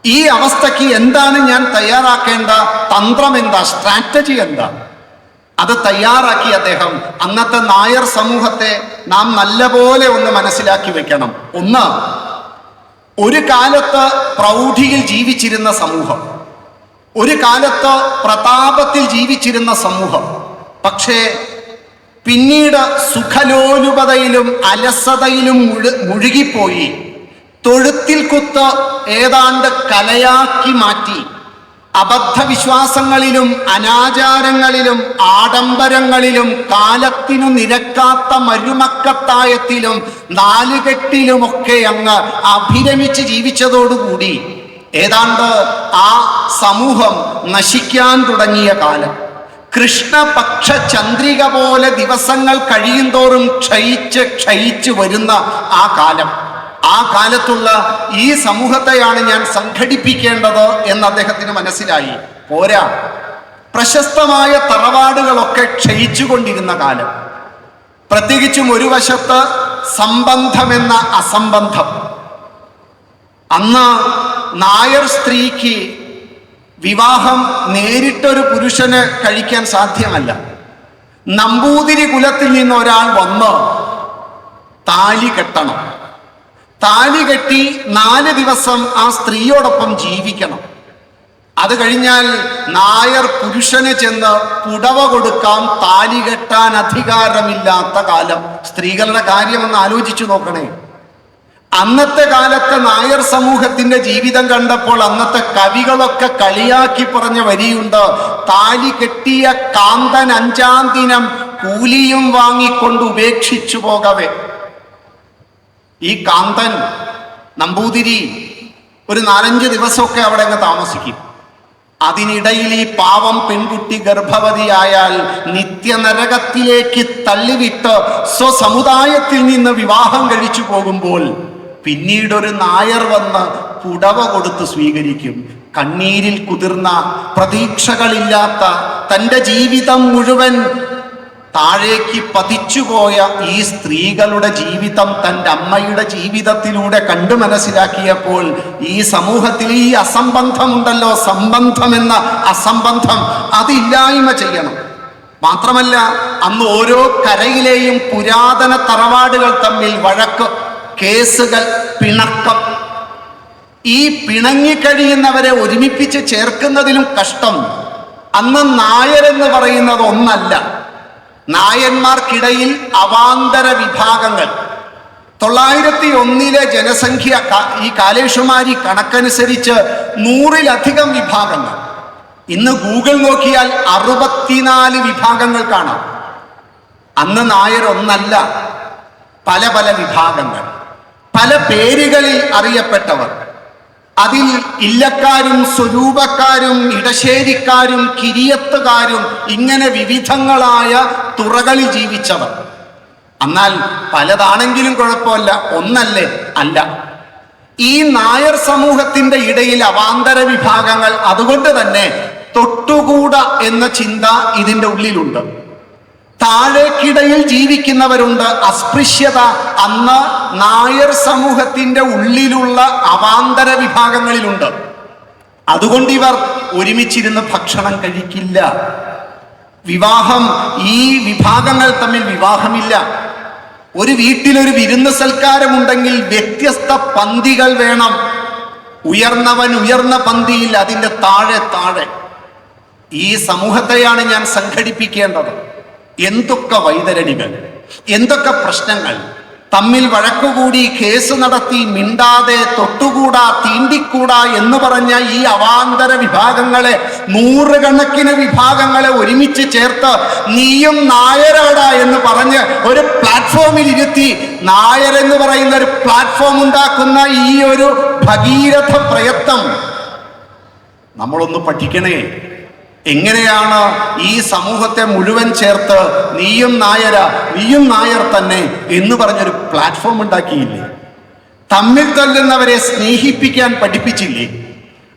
ഈ അവസ്ഥയ്ക്ക് എന്താണ് ഞാൻ തയ്യാറാക്കേണ്ട തന്ത്രം? എന്താ സ്ട്രാറ്റജി? എന്താ? അത് തയ്യാറാക്കി അദ്ദേഹം അന്നത്തെ നായർ സമൂഹത്തെ നാം നല്ലപോലെ ഒന്ന് മനസ്സിലാക്കി വെക്കണം. ഒന്ന്, ഒരു കാലത്ത് പ്രൗഢിയിൽ ജീവിച്ചിരുന്ന സമൂഹം, ഒരു കാലത്ത് പ്രതാപത്തിൽ ജീവിച്ചിരുന്ന സമൂഹം. പക്ഷേ പിന്നീട് സുഖലോലുപതയിലും അലസതയിലും മുഴുകിപ്പോയി തൊഴുത്തിൽ കുത്ത് ഏതാണ്ട് കലയാക്കി മാറ്റി. അബദ്ധവിശ്വാസങ്ങളിലും അനാചാരങ്ങളിലും ആഡംബരങ്ങളിലും കാലത്തിനു നിരക്കാത്ത മരുമക്കത്തായത്തിലും നാലുകെട്ടിലുമൊക്കെ അങ്ങ് അഭിരമിച്ച് ജീവിച്ചതോടുകൂടി ഏതാണ്ട് ആ സമൂഹം നശിക്കാൻ തുടങ്ങിയ കാലം. കൃഷ്ണപക്ഷ ചന്ദ്രിക പോലെ ദിവസങ്ങൾ കഴിയുന്തോറും ക്ഷയിച്ച് വരുന്ന ആ കാലം. ആ കാലത്തുള്ള ഈ സമൂഹത്തെയാണ് ഞാൻ സംഘടിപ്പിക്കേണ്ടത് എന്ന് അദ്ദേഹത്തിന് മനസ്സിലായി. പോരാ, പ്രശസ്തമായ തറവാടുകളൊക്കെ ക്ഷയിച്ചുകൊണ്ടിരുന്ന കാലം. പ്രത്യേകിച്ചും ഒരു വശത്ത് സംബന്ധമെന്ന അസംബന്ധം. അന്ന് നായർ സ്ത്രീക്ക് വിവാഹം നേരിട്ടൊരു പുരുഷന് കഴിക്കാൻ സാധ്യമല്ല. നമ്പൂതിരി കുലത്തിൽ നിന്ന് ഒരാൾ വന്ന് താലി കെട്ടണം. താലി കെട്ടി 4 ദിവസം ആ സ്ത്രീയോടൊപ്പം ജീവിക്കണം. അത് കഴിഞ്ഞാൽ നായർ പുരുഷന് ചെന്ന് പുടവ കൊടുക്കാം. താലി കെട്ടാൻ അധികാരമില്ലാത്ത കാലം. സ്ത്രീകളുടെ കാര്യമെന്ന് ആലോചിച്ചു നോക്കണേ. അന്നത്തെ കാലത്തെ നായർ സമൂഹത്തിന്റെ ജീവിതം കണ്ടപ്പോൾ അന്നത്തെ കവികളൊക്കെ കളിയാക്കി പറഞ്ഞ വരിയുണ്ട്: താലി കെട്ടിയ കാന്തൻ 5-ാം ദിനം കൂലിയും വാങ്ങിക്കൊണ്ട് ഉപേക്ഷിച്ചു പോകവേ ഈ കാന്തൻ നമ്പൂതിരി ഒരു 4-5 ദിവസമൊക്കെ അവിടെ അങ്ങ് താമസിക്കും. അതിനിടയിൽ ഈ പാവം പെൺകുട്ടി ഗർഭവതിയായാൽ നിത്യനരകത്തിലേക്ക് തള്ളിവിട്ട് സ്വസമുദായത്തിൽ നിന്ന് വിവാഹം കഴിച്ചു പോകുമ്പോൾ പിന്നീടൊരു നായർ വന്ന് പുടവ കൊടുത്ത് സ്വീകരിക്കും. കണ്ണീരിൽ കുതിർന്ന പ്രതീക്ഷകളില്ലാത്ത തൻ്റെ ജീവിതം മുഴുവൻ താഴേക്ക് പതിച്ചുപോയ ഈ സ്ത്രീകളുടെ ജീവിതം തൻ്റെ അമ്മയുടെ ജീവിതത്തിലൂടെ കണ്ടു മനസ്സിലാക്കിയപ്പോൾ ഈ സമൂഹത്തിൽ ഈ അസംബന്ധമുണ്ടല്ലോ, സംബന്ധം എന്ന അസംബന്ധം, അതില്ലായ്മ ചെയ്യണം. മാത്രമല്ല, അന്ന് ഓരോ കരയിലെയും പുരാതന തറവാടുകൾ തമ്മിൽ വഴക്ക്, കേസുകൾ, പിണക്കം. ഈ പിണങ്ങിക്കഴിയുന്നവരെ ഒരുമിപ്പിച്ച് ചേർക്കുന്നതിലും കഷ്ടം അന്ന് നായരെന്ന് പറയുന്നത് ഒന്നല്ല. നായന്മാർക്കിടയിൽ അവാന്തര വിഭാഗങ്ങൾ. 901 ജനസംഖ്യ ഈ കാലേഷുമാരി കണക്കനുസരിച്ച് 100-ലധികം വിഭാഗങ്ങൾ. ഇന്ന് ഗൂഗിൾ നോക്കിയാൽ 64 വിഭാഗങ്ങൾ കാണാം. അന്ന് നായർ ഒന്നല്ല, പല പല വിഭാഗങ്ങൾ, പല പേരുകളിൽ അറിയപ്പെട്ടവർ. അതിൽ ഇല്ലക്കാരും സ്വരൂപക്കാരും ഇടശ്ശേരിക്കാരും കിരിയത്തുകാരും ഇങ്ങനെ വിവിധങ്ങളായ തുറകളിൽ ജീവിച്ചവർ. എന്നാൽ പലതാണെങ്കിലും കുഴപ്പമില്ല, ഒന്നല്ലേ? അല്ല. ഈ നായർ സമൂഹത്തിന്റെ ഇടയിൽ അവാന്തര വിഭാഗങ്ങൾ. അതുകൊണ്ട് തന്നെ തൊട്ടുകൂട എന്ന ചിന്ത ഇതിൻ്റെ ഉള്ളിലുണ്ട്. താഴേക്കിടയിൽ ജീവിക്കുന്നവരുണ്ട്, അസ്പൃശ്യത അന്ന് നായർ സമൂഹത്തിന്റെ ഉള്ളിലുള്ള അവാന്തര വിഭാഗങ്ങളിലുണ്ട്. അതുകൊണ്ട് ഇവർ ഒരുമിച്ചിരുന്ന് ഭക്ഷണം കഴിക്കില്ല. വിവാഹം, ഈ വിഭാഗങ്ങൾ തമ്മിൽ വിവാഹമില്ല. ഒരു വീട്ടിലൊരു വിരുന്ന് സൽക്കാരമുണ്ടെങ്കിൽ വ്യത്യസ്ത പന്തികൾ വേണം. ഉയർന്നവൻ ഉയർന്ന പന്തിയിൽ, അതിൻ്റെ താഴെ താഴെ. ഈ സമൂഹത്തെയാണ് ഞാൻ സംഘടിപ്പിക്കേണ്ടത്. എന്തൊക്കെ വൈതരണികൾ, എന്തൊക്കെ പ്രശ്നങ്ങൾ, തമ്മിൽ വഴക്കുകൂടി കേസ് നടത്തി മിണ്ടാതെ തൊട്ടുകൂടാ തീണ്ടിക്കൂടാ എന്ന് പറഞ്ഞ ഈ അവാന്തര വിഭാഗങ്ങളെ, 100 കണക്കിന് വിഭാഗങ്ങളെ ഒരുമിച്ച് ചേർത്ത് നീയും നായരാടാ എന്ന് പറഞ്ഞ് ഒരു പ്ലാറ്റ്ഫോമിൽ ഇരുത്തി നായരെന്ന് പറയുന്ന ഒരു പ്ലാറ്റ്ഫോം ഉണ്ടാക്കുന്ന ഈ ഒരു ഭഗീരഥ പ്രയത്നം നമ്മളൊന്ന് പഠിക്കണേ. എങ്ങനെയാണ് ഈ സമൂഹത്തെ മുഴുവൻ ചേർത്ത് നീയും നായര, നീയും നായർ തന്നെ എന്ന് പറഞ്ഞൊരു പ്ലാറ്റ്ഫോം ഉണ്ടാക്കിയില്ലേ? തമ്മിൽ തല്ലുന്നവരെ സ്നേഹിപ്പിക്കാൻ പഠിപ്പിച്ചില്ലേ?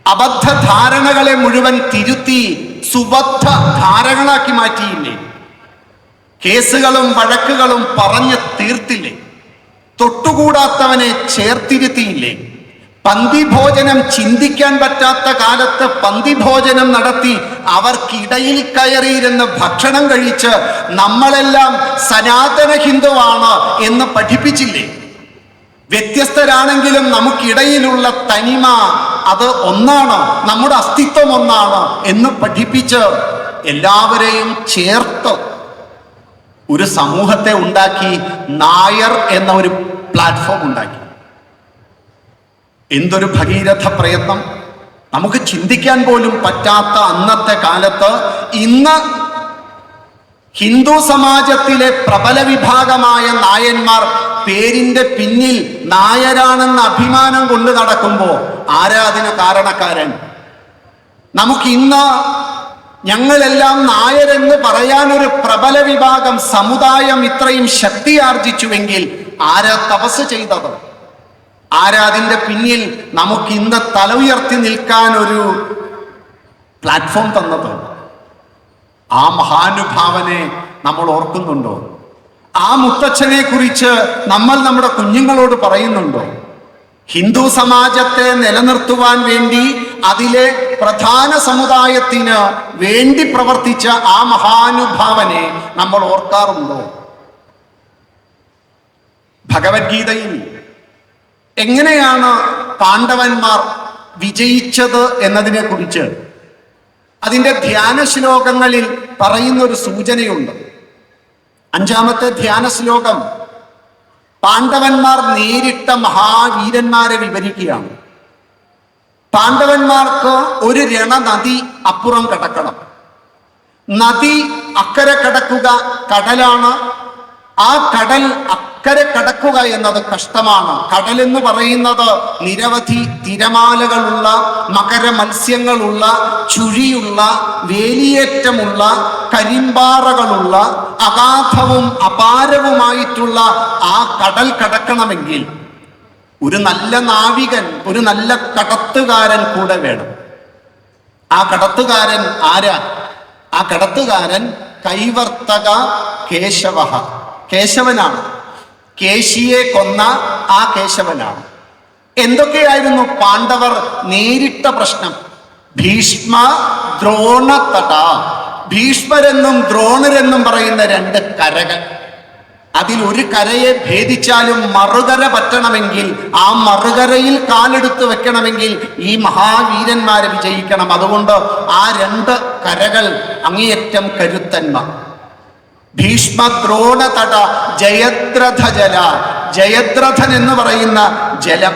അബദ്ധ ധാരണകളെ മുഴുവൻ തിരുത്തി സുബദ്ധ ധാരണകളാക്കി മാറ്റിയില്ലേ? കേസുകളും വഴക്കുകളും പറഞ്ഞ് തീർത്തില്ലേ? തൊട്ടുകൂടാത്തവനെ ചേർത്തിരുത്തിയില്ലേ? പന്തിഭോജനം ചിന്തിക്കാൻ പറ്റാത്ത കാലത്ത് പന്തിഭോജനം നടത്തി അവർക്കിടയിൽ കയറിയിരുന്ന് ഭക്ഷണം കഴിച്ച് നമ്മളെല്ലാം സനാതന ഹിന്ദുവാണ് എന്ന് പഠിപ്പിച്ചില്ലേ? വ്യത്യസ്തരാണെങ്കിലും നമുക്കിടയിലുള്ള തനിമ അത് ഒന്നാണ്, നമ്മുടെ അസ്തിത്വം ഒന്നാണ് എന്ന് പഠിപ്പിച്ച് എല്ലാവരെയും ചേർത്ത് ഒരു സമൂഹത്തെ ഉണ്ടാക്കി, നായർ എന്ന ഒരു പ്ലാറ്റ്ഫോം ഉണ്ടാക്കി. എന്തൊരു ഭഗീരഥ പ്രയത്നം! നമുക്ക് ചിന്തിക്കാൻ പോലും പറ്റാത്ത അന്നത്തെ കാലത്ത് ഇന്ന് ഹിന്ദു സമാജത്തിലെ പ്രബല വിഭാഗമായ നായന്മാർ പേരിന്റെ പിന്നിൽ നായരാണെന്ന് അഭിമാനം കൊണ്ട് നടക്കുമ്പോൾ ആരാ അതിന് കാരണക്കാരൻ? നമുക്കിന്ന് ഞങ്ങളെല്ലാം നായരെന്ന് പറയാനൊരു പ്രബല വിഭാഗം സമുദായം ഇത്രയും ശക്തി ആർജിച്ചുവെങ്കിൽ ആരാ തപസ് ചെയ്തത്? ആരാ അതിൻ്റെ പിന്നിൽ നമുക്കിന്ന് തല ഉയർത്തി നിൽക്കാൻ ഒരു പ്ലാറ്റ്ഫോം തന്നത്? ആ മഹാനുഭാവനെ നമ്മൾ ഓർക്കുന്നുണ്ടോ? ആ മുത്തച്ഛനെ കുറിച്ച് നമ്മൾ നമ്മുടെ കുഞ്ഞുങ്ങളോട് പറയുന്നുണ്ടോ? ഹിന്ദു സമാജത്തെ നിലനിർത്തുവാൻ വേണ്ടി അതിലെ പ്രധാന സമുദായത്തിന് വേണ്ടി പ്രവർത്തിച്ച ആ മഹാനുഭാവനെ നമ്മൾ ഓർക്കാറുണ്ടോ? ഭഗവത്ഗീതയിൽ എങ്ങനെയാണ് പാണ്ഡവന്മാർ വിജയിച്ചത് എന്നതിനെ കുറിച്ച് അതിൻ്റെ ധ്യാന ശ്ലോകങ്ങളിൽ പറയുന്നൊരു സൂചനയുണ്ട്. 5-ാമത്തെ ധ്യാന ശ്ലോകം പാണ്ഡവന്മാർ നേരിട്ട മഹാവീരന്മാരെ വിവരിക്കുകയാണ്. പാണ്ഡവന്മാർക്ക് ഒരു രണനദി അപ്പുറം കടക്കണം. നദി അക്കരെ കടക്കുക കടലാണ്. ആ കടൽ അക്കരെ കടക്കുക എന്നത് കഷ്ടമാണ്. കടൽ എന്ന് പറയുന്നത് നിരവധി തിരമാലകളുള്ള, മകര മത്സ്യങ്ങളുള്ള, ചുഴിയുള്ള, വേലിയേറ്റമുള്ള, കരിമ്പാറകളുള്ള, അഗാധവും അപാരവുമായിട്ടുള്ള ആ കടൽ കടക്കണമെങ്കിൽ ഒരു നല്ല നാവികൻ, ഒരു നല്ല കടത്തുകാരൻ കൂടെ വേണം. ആ കടത്തുകാരൻ ആരാ? ആ കടത്തുകാരൻ കൈവർത്തക കേശവ, കേശവനാണ്. കേശിയെ കൊന്ന ആ കേശവനാണ്. എന്തൊക്കെയായിരുന്നു പാണ്ഡവർ നേരിട്ട പ്രശ്നം? ഭീഷ്മ ദ്രോണതട. ഭീഷ്മരെന്നും ദ്രോണരെന്നും പറയുന്ന രണ്ട് കരകൾ. അതിൽ ഒരു കരയെ ഭേദിച്ചാലും മറുകര പറ്റണമെങ്കിൽ, ആ മറുകരയിൽ കാലെടുത്ത് വെക്കണമെങ്കിൽ ഈ മഹാവീരന്മാരെ വിജയിക്കണം. അതുകൊണ്ട് ആ രണ്ട് കരകൾ അങ്ങേയറ്റം കരുത്തന്മാർ. ഭീഷ്മ ദ്രോണതട ജയദ്രഥ ജല. ജയദ്രഥൻ എന്ന് പറയുന്ന ജലം.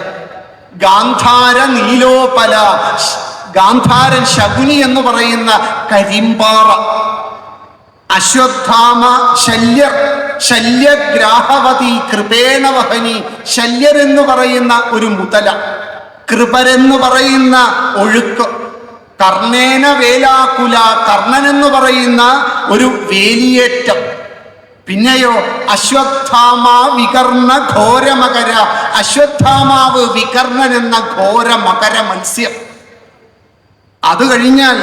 ഗാന്ധാര നീലോപല. ഗാന്ധാരൻ ശകുനി എന്ന് പറയുന്ന കരിമ്പാറ. അശ്വത്ഥാമ ശല്യർ. ശല്യഗ്രാഹവതി കൃപേണവഹനി. ശല്യർ എന്ന് പറയുന്ന ഒരു മുതല. കൃപരെന്ന് പറയുന്ന ഒഴുക്ക്. കർണേന വേലാകുല. കർണൻ എന്ന് പറയുന്ന ഒരു വേലിയേറ്റം. പിന്നെയോ അശ്വത്ഥാമ വികർണ ഘോരമകര. അശ്വത്ഥാമാവ് വികർണൻ എന്ന ഘോര മകര മത്സ്യം. അത് കഴിഞ്ഞാൽ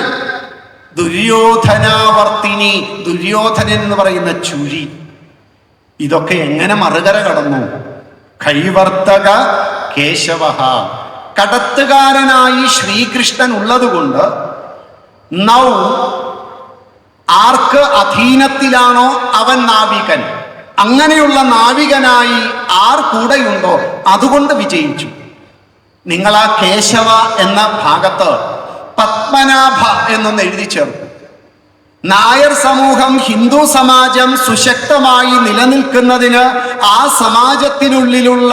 ദുര്യോധനാവർത്തിനി. ദുര്യോധനൻ എന്ന് പറയുന്ന ചുഴി. ഇതൊക്കെ എങ്ങനെ മറുകര കടന്നു? കൈവർത്തക കേശവ. കടത്തുകാരനായി ശ്രീകൃഷ്ണൻ ഉള്ളതുകൊണ്ട് നൗ ആർക്ക് അധീനത്തിലാണോ അവൻ നാവികൻ. അങ്ങനെയുള്ള നാവികനായി ആർ കൂടെയുണ്ടോ അതുകൊണ്ട് വിജയിച്ചു. നിങ്ങൾ ആ കേശവ എന്ന ഭാഗത്ത് പത്മനാഭ എന്നൊന്ന് എഴുതി ചേർക്കും. നായർ സമൂഹം, ഹിന്ദു സമാജം സുശക്തമായി നിലനിൽക്കുന്നതിന് ആ സമാജത്തിനുള്ളിലുള്ള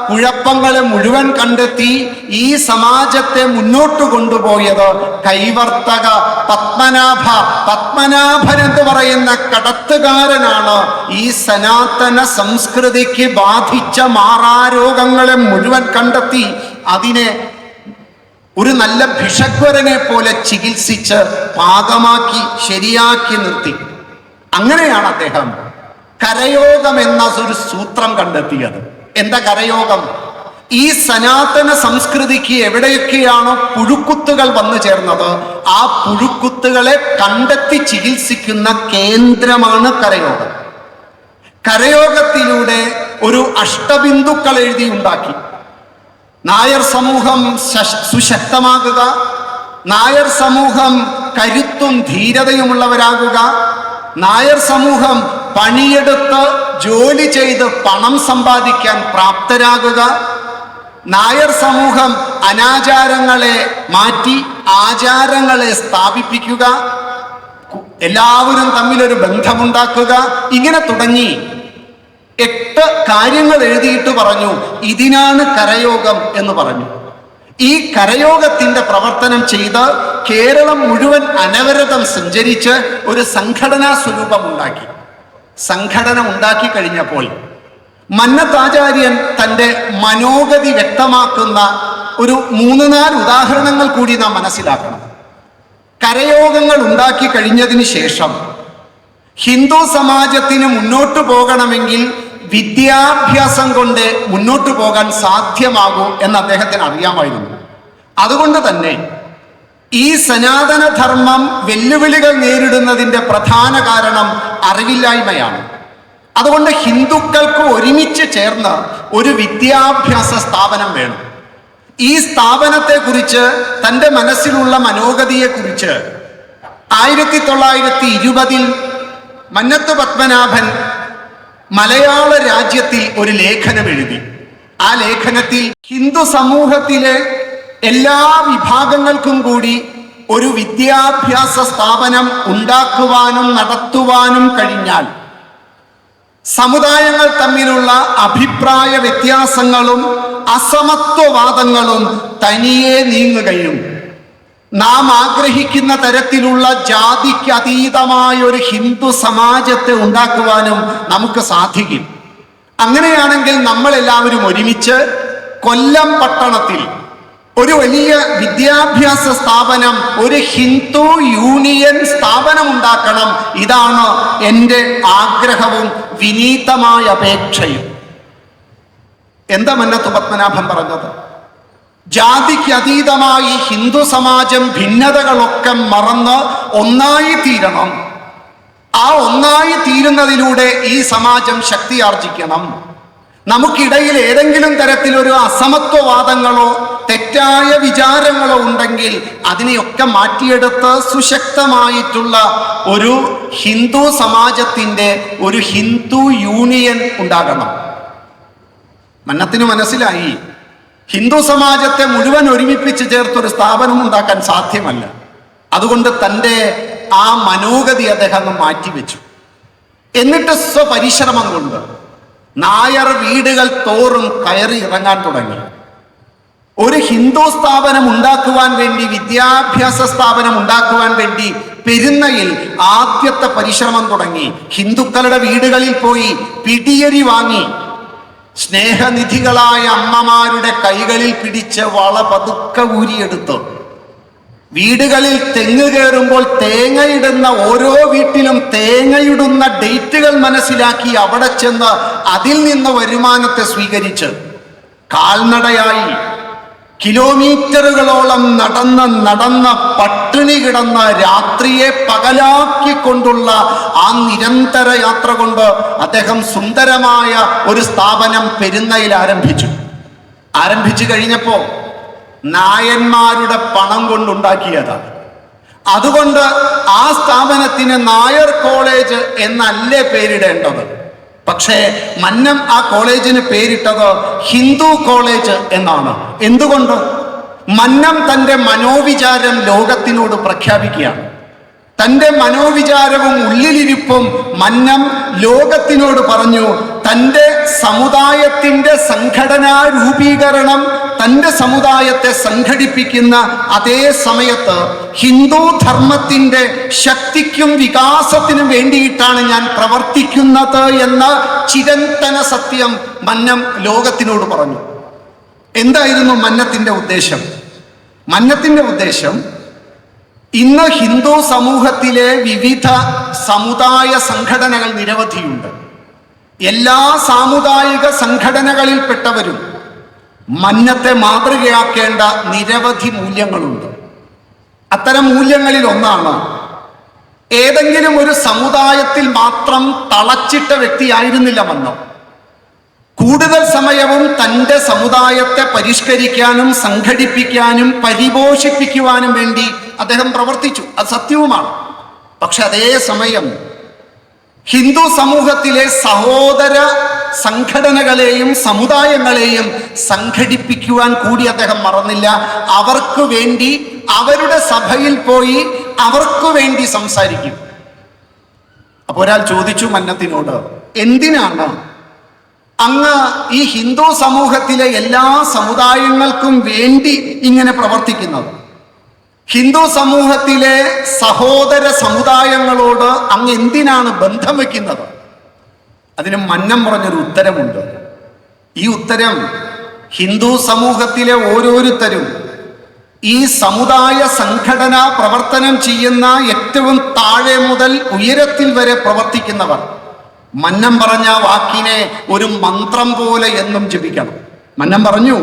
കുഴപ്പങ്ങളെ മുഴുവൻ കണ്ടെത്തി ഈ സമാജത്തെ മുന്നോട്ട് കൊണ്ടുപോയത് കൈവർത്തക പത്മനാഭ. പത്മനാഭൻ എന്ന് പറയുന്ന കടത്തുകാരനാണ് ഈ സനാതന സംസ്കൃതിക്ക് ബാധിച്ച മാറാരോഗങ്ങളെ മുഴുവൻ കണ്ടെത്തി അതിനെ ഒരു നല്ല ഭിഷഗ്വരനെ പോലെ ചികിത്സിച്ച് പാകമാക്കി ശരിയാക്കി നിർത്തി. അങ്ങനെയാണ് അദ്ദേഹം കരയോഗം എന്ന ഒരു സൂത്രം കണ്ടെത്തിയത്. എന്താ കരയോഗം? ഈ സനാതന സംസ്കൃതിക്ക് എവിടെയൊക്കെയാണോ പുഴുക്കുത്തുകൾ വന്നു ചേർന്നത് ആ പുഴുക്കുത്തുകളെ കണ്ടെത്തി ചികിത്സിക്കുന്ന കേന്ദ്രമാണ് കരയോഗം. കരയോഗത്തിലൂടെ ഒരു അഷ്ടബിന്ദുക്കൾ എഴുതി ഉണ്ടാക്കി. നായർ സമൂഹം സുശക്തമാകുക, നായർ സമൂഹം കരുത്തും ധീരതയുമുള്ളവരാകുക, നായർ സമൂഹം പണിയെടുത്ത് ജോലി ചെയ്ത് പണം സമ്പാദിക്കാൻ പ്രാപ്തരാകുക, നായർ സമൂഹം അനാചാരങ്ങളെ മാറ്റി ആചാരങ്ങളെ സ്ഥാപിപ്പിക്കുക, എല്ലാവരും തമ്മിലൊരു ബന്ധമുണ്ടാക്കുക. ഇങ്ങനെ തുടങ്ങി 8 കാര്യങ്ങൾ എഴുതിയിട്ട് പറഞ്ഞു ഇതിനാണ് കരയോഗം എന്ന് പറഞ്ഞു. ഈ കരയോഗത്തിന്റെ പ്രവർത്തനം ചെയ്ത് കേരളം മുഴുവൻ അനവരതം സഞ്ചരിച്ച് ഒരു സംഘടനാ സ്വരൂപം ഉണ്ടാക്കി. സംഘടന ഉണ്ടാക്കി കഴിഞ്ഞപ്പോൾ മന്നത്താചാര്യൻ തൻ്റെ മനോഗതി വ്യക്തമാക്കുന്ന ഒരു 3-4 ഉദാഹരണങ്ങൾ കൂടി നാം മനസ്സിലാക്കണം. കരയോഗങ്ങൾ ഉണ്ടാക്കി കഴിഞ്ഞതിന് ശേഷം ഹിന്ദു സമാജത്തിന് മുന്നോട്ട് പോകണമെങ്കിൽ വിദ്യാഭ്യാസം കൊണ്ട് മുന്നോട്ട് പോകാൻ സാധ്യമാകൂ എന്ന് അദ്ദേഹത്തിന് അറിയാമായിരുന്നു. അതുകൊണ്ട് തന്നെ ഈ സനാതനധർമ്മം വെല്ലുവിളികൾ നേരിടുന്നതിന്റെ പ്രധാന കാരണം അറിവില്ലായ്മയാണ്. അതുകൊണ്ട് ഹിന്ദുക്കൾക്ക് ഒരുമിച്ച് ചേർന്ന് ഒരു വിദ്യാഭ്യാസ സ്ഥാപനം വേണം. ഈ സ്ഥാപനത്തെക്കുറിച്ച് തൻ്റെ മനസ്സിലുള്ള മനോഗതിയെക്കുറിച്ച് 1920 മന്നത്ത് പത്മനാഭൻ മലയാള രാജ്യത്തിൽ ഒരു ലേഖനം എഴുതി. ആ ലേഖനത്തിൽ ഹിന്ദു സമൂഹത്തിലെ എല്ലാ വിഭാഗങ്ങൾക്കും കൂടി ഒരു വിദ്യാഭ്യാസ സ്ഥാപനം ഉണ്ടാക്കുവാനും നടത്തുവാനും കഴിഞ്ഞാൽ സമുദായങ്ങൾ തമ്മിലുള്ള അഭിപ്രായ വ്യത്യാസങ്ങളും അസമത്വവാദങ്ങളും തനിയെ നീങ്ങുകയും നാം ആഗ്രഹിക്കുന്ന തരത്തിലുള്ള ജാതിക്ക് അതീതമായ ഒരു ഹിന്ദു സമാജത്തെ ഉണ്ടാക്കുവാനും നമുക്ക് സാധിക്കും. അങ്ങനെയാണെങ്കിൽ നമ്മളെല്ലാവരും ഒരുമിച്ച് കൊല്ലം പട്ടണത്തിൽ ഒരു വലിയ വിദ്യാഭ്യാസ സ്ഥാപനം, ഒരു ഹിന്ദു യൂണിയൻ സ്ഥാപനം ഉണ്ടാക്കണം. ഇതാണ് എൻ്റെ ആഗ്രഹവും വിനീതമായ അപേക്ഷയും. എന്താ മന്നത്ത് പത്മനാഭൻ പറഞ്ഞത്? ജാതിക്ക് അതീതമായി ഹിന്ദു സമാജം ഭിന്നതകളൊക്കെ മറന്ന് ഒന്നായി തീരണം. ആ ഒന്നായി തീരുന്നതിലൂടെ ഈ സമാജം ശക്തിയാർജിക്കണം. നമുക്കിടയിൽ ഏതെങ്കിലും തരത്തിലൊരു അസമത്വവാദങ്ങളോ തെറ്റായ വിചാരങ്ങളോ ഉണ്ടെങ്കിൽ അതിനെയൊക്കെ മാറ്റിയെടുത്ത് സുശക്തമായിട്ടുള്ള ഒരു ഹിന്ദു സമാജത്തിൻ്റെ ഒരു ഹിന്ദു യൂണിയൻ ഉണ്ടാകണം. മന്നത്തിന് മനസ്സിലായി, ഹിന്ദു സമാജത്തെ മുഴുവൻ ഒരുമിപ്പിച്ച് ചേർത്തൊരു സ്ഥാപനം ഉണ്ടാക്കാൻ സാധ്യമല്ല. അതുകൊണ്ട് തൻ്റെ ആ മനോഗതി അദ്ദേഹം മാറ്റിവെച്ചു. എന്നിട്ട് സ്വപരിശ്രമം കൊണ്ട് നായർ വീടുകൾ തോറും കയറി ഇറങ്ങാൻ തുടങ്ങി. ഒരു ഹിന്ദു സ്ഥാപനം ഉണ്ടാക്കുവാൻ വേണ്ടി, വിദ്യാഭ്യാസ സ്ഥാപനം ഉണ്ടാക്കുവാൻ വേണ്ടി പെരുന്നയിൽ ആദ്യത്തെ പരിശ്രമം തുടങ്ങി. ഹിന്ദുക്കളുടെ വീടുകളിൽ പോയി പിടിയരി വാങ്ങി സ്നേഹനിധികളായ അമ്മമാരുടെ കൈകളിൽ പിടിച്ച് വള പതുക്കെ ഊരിയെടുത്തു. വീടുകളിൽ തെങ്ങ് കയറുമ്പോൾ തേങ്ങയിടുന്ന ഓരോ വീട്ടിലും തേങ്ങയിടുന്ന ഡേറ്റുകൾ മനസ്സിലാക്കി അവിടെ ചെന്ന് അതിൽ നിന്ന് വരുമാനത്തെ സ്വീകരിച്ച് കാൽനടയായി കിലോമീറ്ററുകളോളം നടന്ന് പട്ടിണി കിടന്ന് രാത്രിയെ പകലാക്കിക്കൊണ്ടുള്ള ആ നിരന്തര യാത്ര കൊണ്ട് അദ്ദേഹം സുന്ദരമായ ഒരു സ്ഥാപനം പെരുന്നയിൽ ആരംഭിച്ചു കഴിഞ്ഞപ്പോ നായന്മാരുടെ പണം കൊണ്ടുണ്ടാക്കിയതാണ്. അതുകൊണ്ട് ആ സ്ഥാപനത്തിന് നായർ കോളേജ് എന്നല്ലേ പേരിടേണ്ടത്. പക്ഷേ മന്നം ആ കോളേജിന് പേരിട്ടത് ഹിന്ദു കോളേജ് എന്നാണ്. എന്തുകൊണ്ട്? മന്നം തൻ്റെ മനോവിചാരം ലോകത്തിനോട് പ്രഖ്യാപിക്കുകയാണ്. തൻ്റെ മനോവിചാരവും ഉള്ളിലിരിപ്പും മന്നം ലോകത്തിനോട് പറഞ്ഞു. തൻ്റെ സമുദായത്തിൻ്റെ സംഘടനാ രൂപീകരണം, തൻ്റെ സമുദായത്തെ സംഘടിപ്പിക്കുന്ന അതേ സമയത്ത് ഹിന്ദു ധർമ്മത്തിൻ്റെ ശക്തിക്കും വികാസത്തിനും വേണ്ടിയിട്ടാണ് ഞാൻ പ്രവർത്തിക്കുന്നത് എന്ന ചിരന്തന സത്യം മന്നം ലോകത്തിനോട് പറഞ്ഞു. എന്തായിരുന്നു മന്നത്തിൻ്റെ ഉദ്ദേശം? മന്നത്തിൻ്റെ ഉദ്ദേശം, ഇന്ന് ഹിന്ദു സമൂഹത്തിലെ വിവിധ സമുദായ സംഘടനകൾ നിരവധിയുണ്ട്. എല്ലാ സാമുദായിക സംഘടനകളിൽപ്പെട്ടവരും മന്നത്തെ മാതൃകയാക്കേണ്ട നിരവധി മൂല്യങ്ങളുണ്ട്. അത്തരം മൂല്യങ്ങളിൽ ഒന്നാണ്, ഏതെങ്കിലും ഒരു സമുദായത്തിൽ മാത്രം തളച്ചിട്ട വ്യക്തിയായിരുന്നില്ല മന്നം. കൂടുതൽ സമയവും തൻ്റെ സമുദായത്തെ പരിഷ്കരിക്കാനും സംഘടിപ്പിക്കാനും പരിപോഷിപ്പിക്കുവാനും വേണ്ടി അദ്ദേഹം പ്രവർത്തിച്ചു. അത് സത്യവുമാണ്. പക്ഷെ അതേ സമയം ഹിന്ദു സമൂഹത്തിലെ സഹോദര സംഘടനകളെയും സമുദായങ്ങളെയും സംഘടിപ്പിക്കുവാൻ കൂടി അദ്ദേഹം മറന്നില്ല. അവർക്ക് വേണ്ടി അവരുടെ സഭയിൽ പോയി അവർക്ക് വേണ്ടി സംസാരിക്കും. അപ്പോൾ ഒരാൾ ചോദിച്ചു മന്നത്തിനോട്, എന്തിനാണ് അങ്ങ് ഈ ഹിന്ദു സമൂഹത്തിലെ എല്ലാ സമുദായങ്ങൾക്കും വേണ്ടി ഇങ്ങനെ പ്രവർത്തിക്കുന്നത്? ഹിന്ദു സമൂഹത്തിലെ സഹോദര സമുദായങ്ങളോട് അങ്ങ് എന്തിനാണ് ബന്ധം വെക്കുന്നത്? അതിന് മന്നം പറഞ്ഞൊരു ഉത്തരമുണ്ട്. ഈ ഉത്തരം ഹിന്ദു സമൂഹത്തിലെ ഓരോരുത്തരും ഈ സമുദായ സംഘടന പ്രവർത്തനം ചെയ്യുന്ന ഏറ്റവും താഴെ മുതൽ ഉയരത്തിൽ വരെ പ്രവർത്തിക്കുന്നവർ മന്നം പറഞ്ഞ വാക്കിനെ ഒരു മന്ത്രം പോലെ എന്നും ജപിക്കണം. മന്നം പറഞ്ഞു,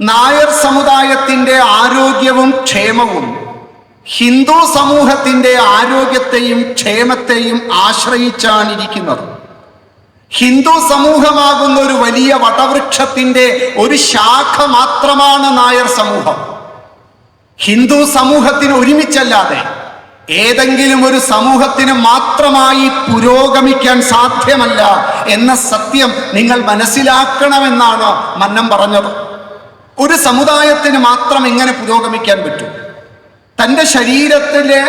നായർ സമുദായത്തിൻ്റെ ആരോഗ്യവും ക്ഷേമവും ഹിന്ദു സമൂഹത്തിൻ്റെ ആരോഗ്യത്തെയും ക്ഷേമത്തെയും ആശ്രയിച്ചാണ് ഇരിക്കുന്നത്. ഹിന്ദു സമൂഹമാകുന്ന ഒരു വലിയ വടവൃക്ഷത്തിൻ്റെ ഒരു ശാഖ മാത്രമാണ് നായർ സമൂഹം. ഹിന്ദു സമൂഹത്തിന് ഒരുമിച്ചല്ലാതെ ഏതെങ്കിലും ഒരു സമൂഹത്തിന് മാത്രമായി പുരോഗമിക്കാൻ സാധ്യമല്ല എന്ന സത്യം നിങ്ങൾ മനസ്സിലാക്കണമെന്നാണ് മന്നം പറഞ്ഞത്. ഒരു സമുദായത്തിന് മാത്രം എങ്ങനെ പുരോഗമിക്കാൻ പറ്റും? തൻ്റെ ശരീരത്തിലെ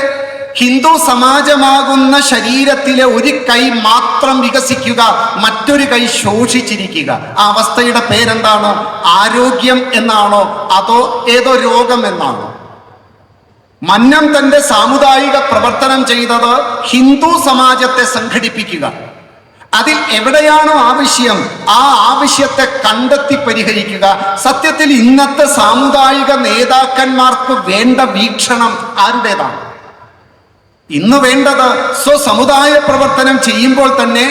ഹിന്ദു സമാജമാകുന്ന ശരീരത്തിലെ ഒരു കൈ മാത്രം വികസിക്കുക, മറ്റൊരു കൈ ശോഷിച്ചിരിക്കുക. ആ അവസ്ഥയുടെ പേരെന്താണ്? ആരോഗ്യം എന്നാണോ അതോ ഏതോ രോഗം എന്നാണോ? മന്നം തന്റെ സാമുദായിക പ്രവർത്തനം ചെയ്തത് ഹിന്ദു സമാജത്തെ സംഘടിപ്പിക്കുക. അതിൽ എവിടെയാണോ ആവശ്യം ആ ആവശ്യത്തെ കണ്ടെത്തി പരിഹരിക്കുക. സത്യത്തിൽ ഇന്നത്തെ സാമുദായിക നേതാക്കന്മാർക്ക് വേണ്ട വീക്ഷണം ആരുടേതാണ്? ഇന്ന് വേണ്ടത് സ്വസമുദായ പ്രവർത്തനം ചെയ്യുമ്പോൾ തന്നെ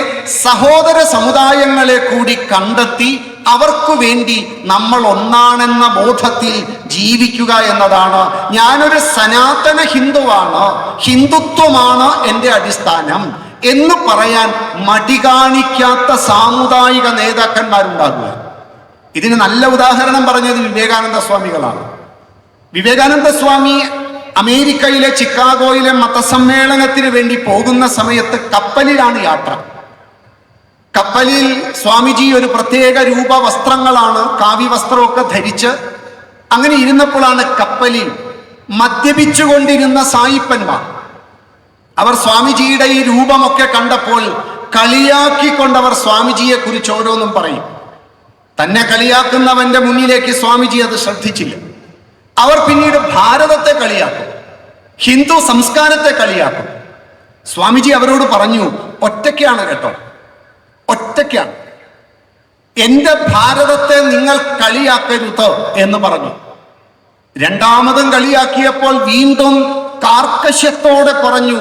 സഹോദര സമുദായങ്ങളെ കൂടി കണ്ടെത്തി അവർക്ക് വേണ്ടി നമ്മൾ ഒന്നാണെന്ന ബോധത്തിൽ ജീവിക്കുക എന്നതാണ്. ഞാനൊരു സനാതന ഹിന്ദുവാണ്, ഹിന്ദുത്വമാണ് എൻ്റെ അടിസ്ഥാനം എന്ന് പറയാൻ മടി കാണിക്കാത്ത സാമുദായിക നേതാക്കന്മാരുണ്ടാകുക. ഇതിന് നല്ല ഉദാഹരണം പറഞ്ഞത് വിവേകാനന്ദ സ്വാമികളാണ്. വിവേകാനന്ദ സ്വാമി അമേരിക്കയിലെ ചിക്കാഗോയിലെ മതസമ്മേളനത്തിന് വേണ്ടി പോകുന്ന സമയത്ത് കപ്പലിലാണ് യാത്ര. കപ്പലിൽ സ്വാമിജി ഒരു പ്രത്യേക രൂപ വസ്ത്രങ്ങളാണ്, കാവ്യ വസ്ത്രമൊക്കെ ധരിച്ച് അങ്ങനെ ഇരുന്നപ്പോഴാണ് കപ്പലിൽ മദ്യപിച്ചുകൊണ്ടിരുന്ന സായിപ്പന്മാർ, അവർ സ്വാമിജിയുടെ ഈ രൂപമൊക്കെ കണ്ടപ്പോൾ കളിയാക്കിക്കൊണ്ടവർ സ്വാമിജിയെ കുറിച്ച് ഓരോന്നും പറയും. തന്നെ കളിയാക്കുന്നവന്റെ മുന്നിലേക്ക് സ്വാമിജി അത് ശ്രദ്ധിച്ചില്ല. അവർ പിന്നീട് ഭാരതത്തെ കളിയാക്കും, ഹിന്ദു സംസ്കാരത്തെ കളിയാക്കും. സ്വാമിജി അവരോട് പറഞ്ഞു, ഒറ്റയ്ക്കാണ് കേട്ടോ, ഒറ്റയ്ക്കാണ്, എന്റെ ഭാരതത്തെ നിങ്ങൾ കളിയാക്കരുത് എന്ന് പറഞ്ഞു. രണ്ടാമതും കളിയാക്കിയപ്പോൾ വീണ്ടും കാർക്കശ്യത്തോടെ പറഞ്ഞു,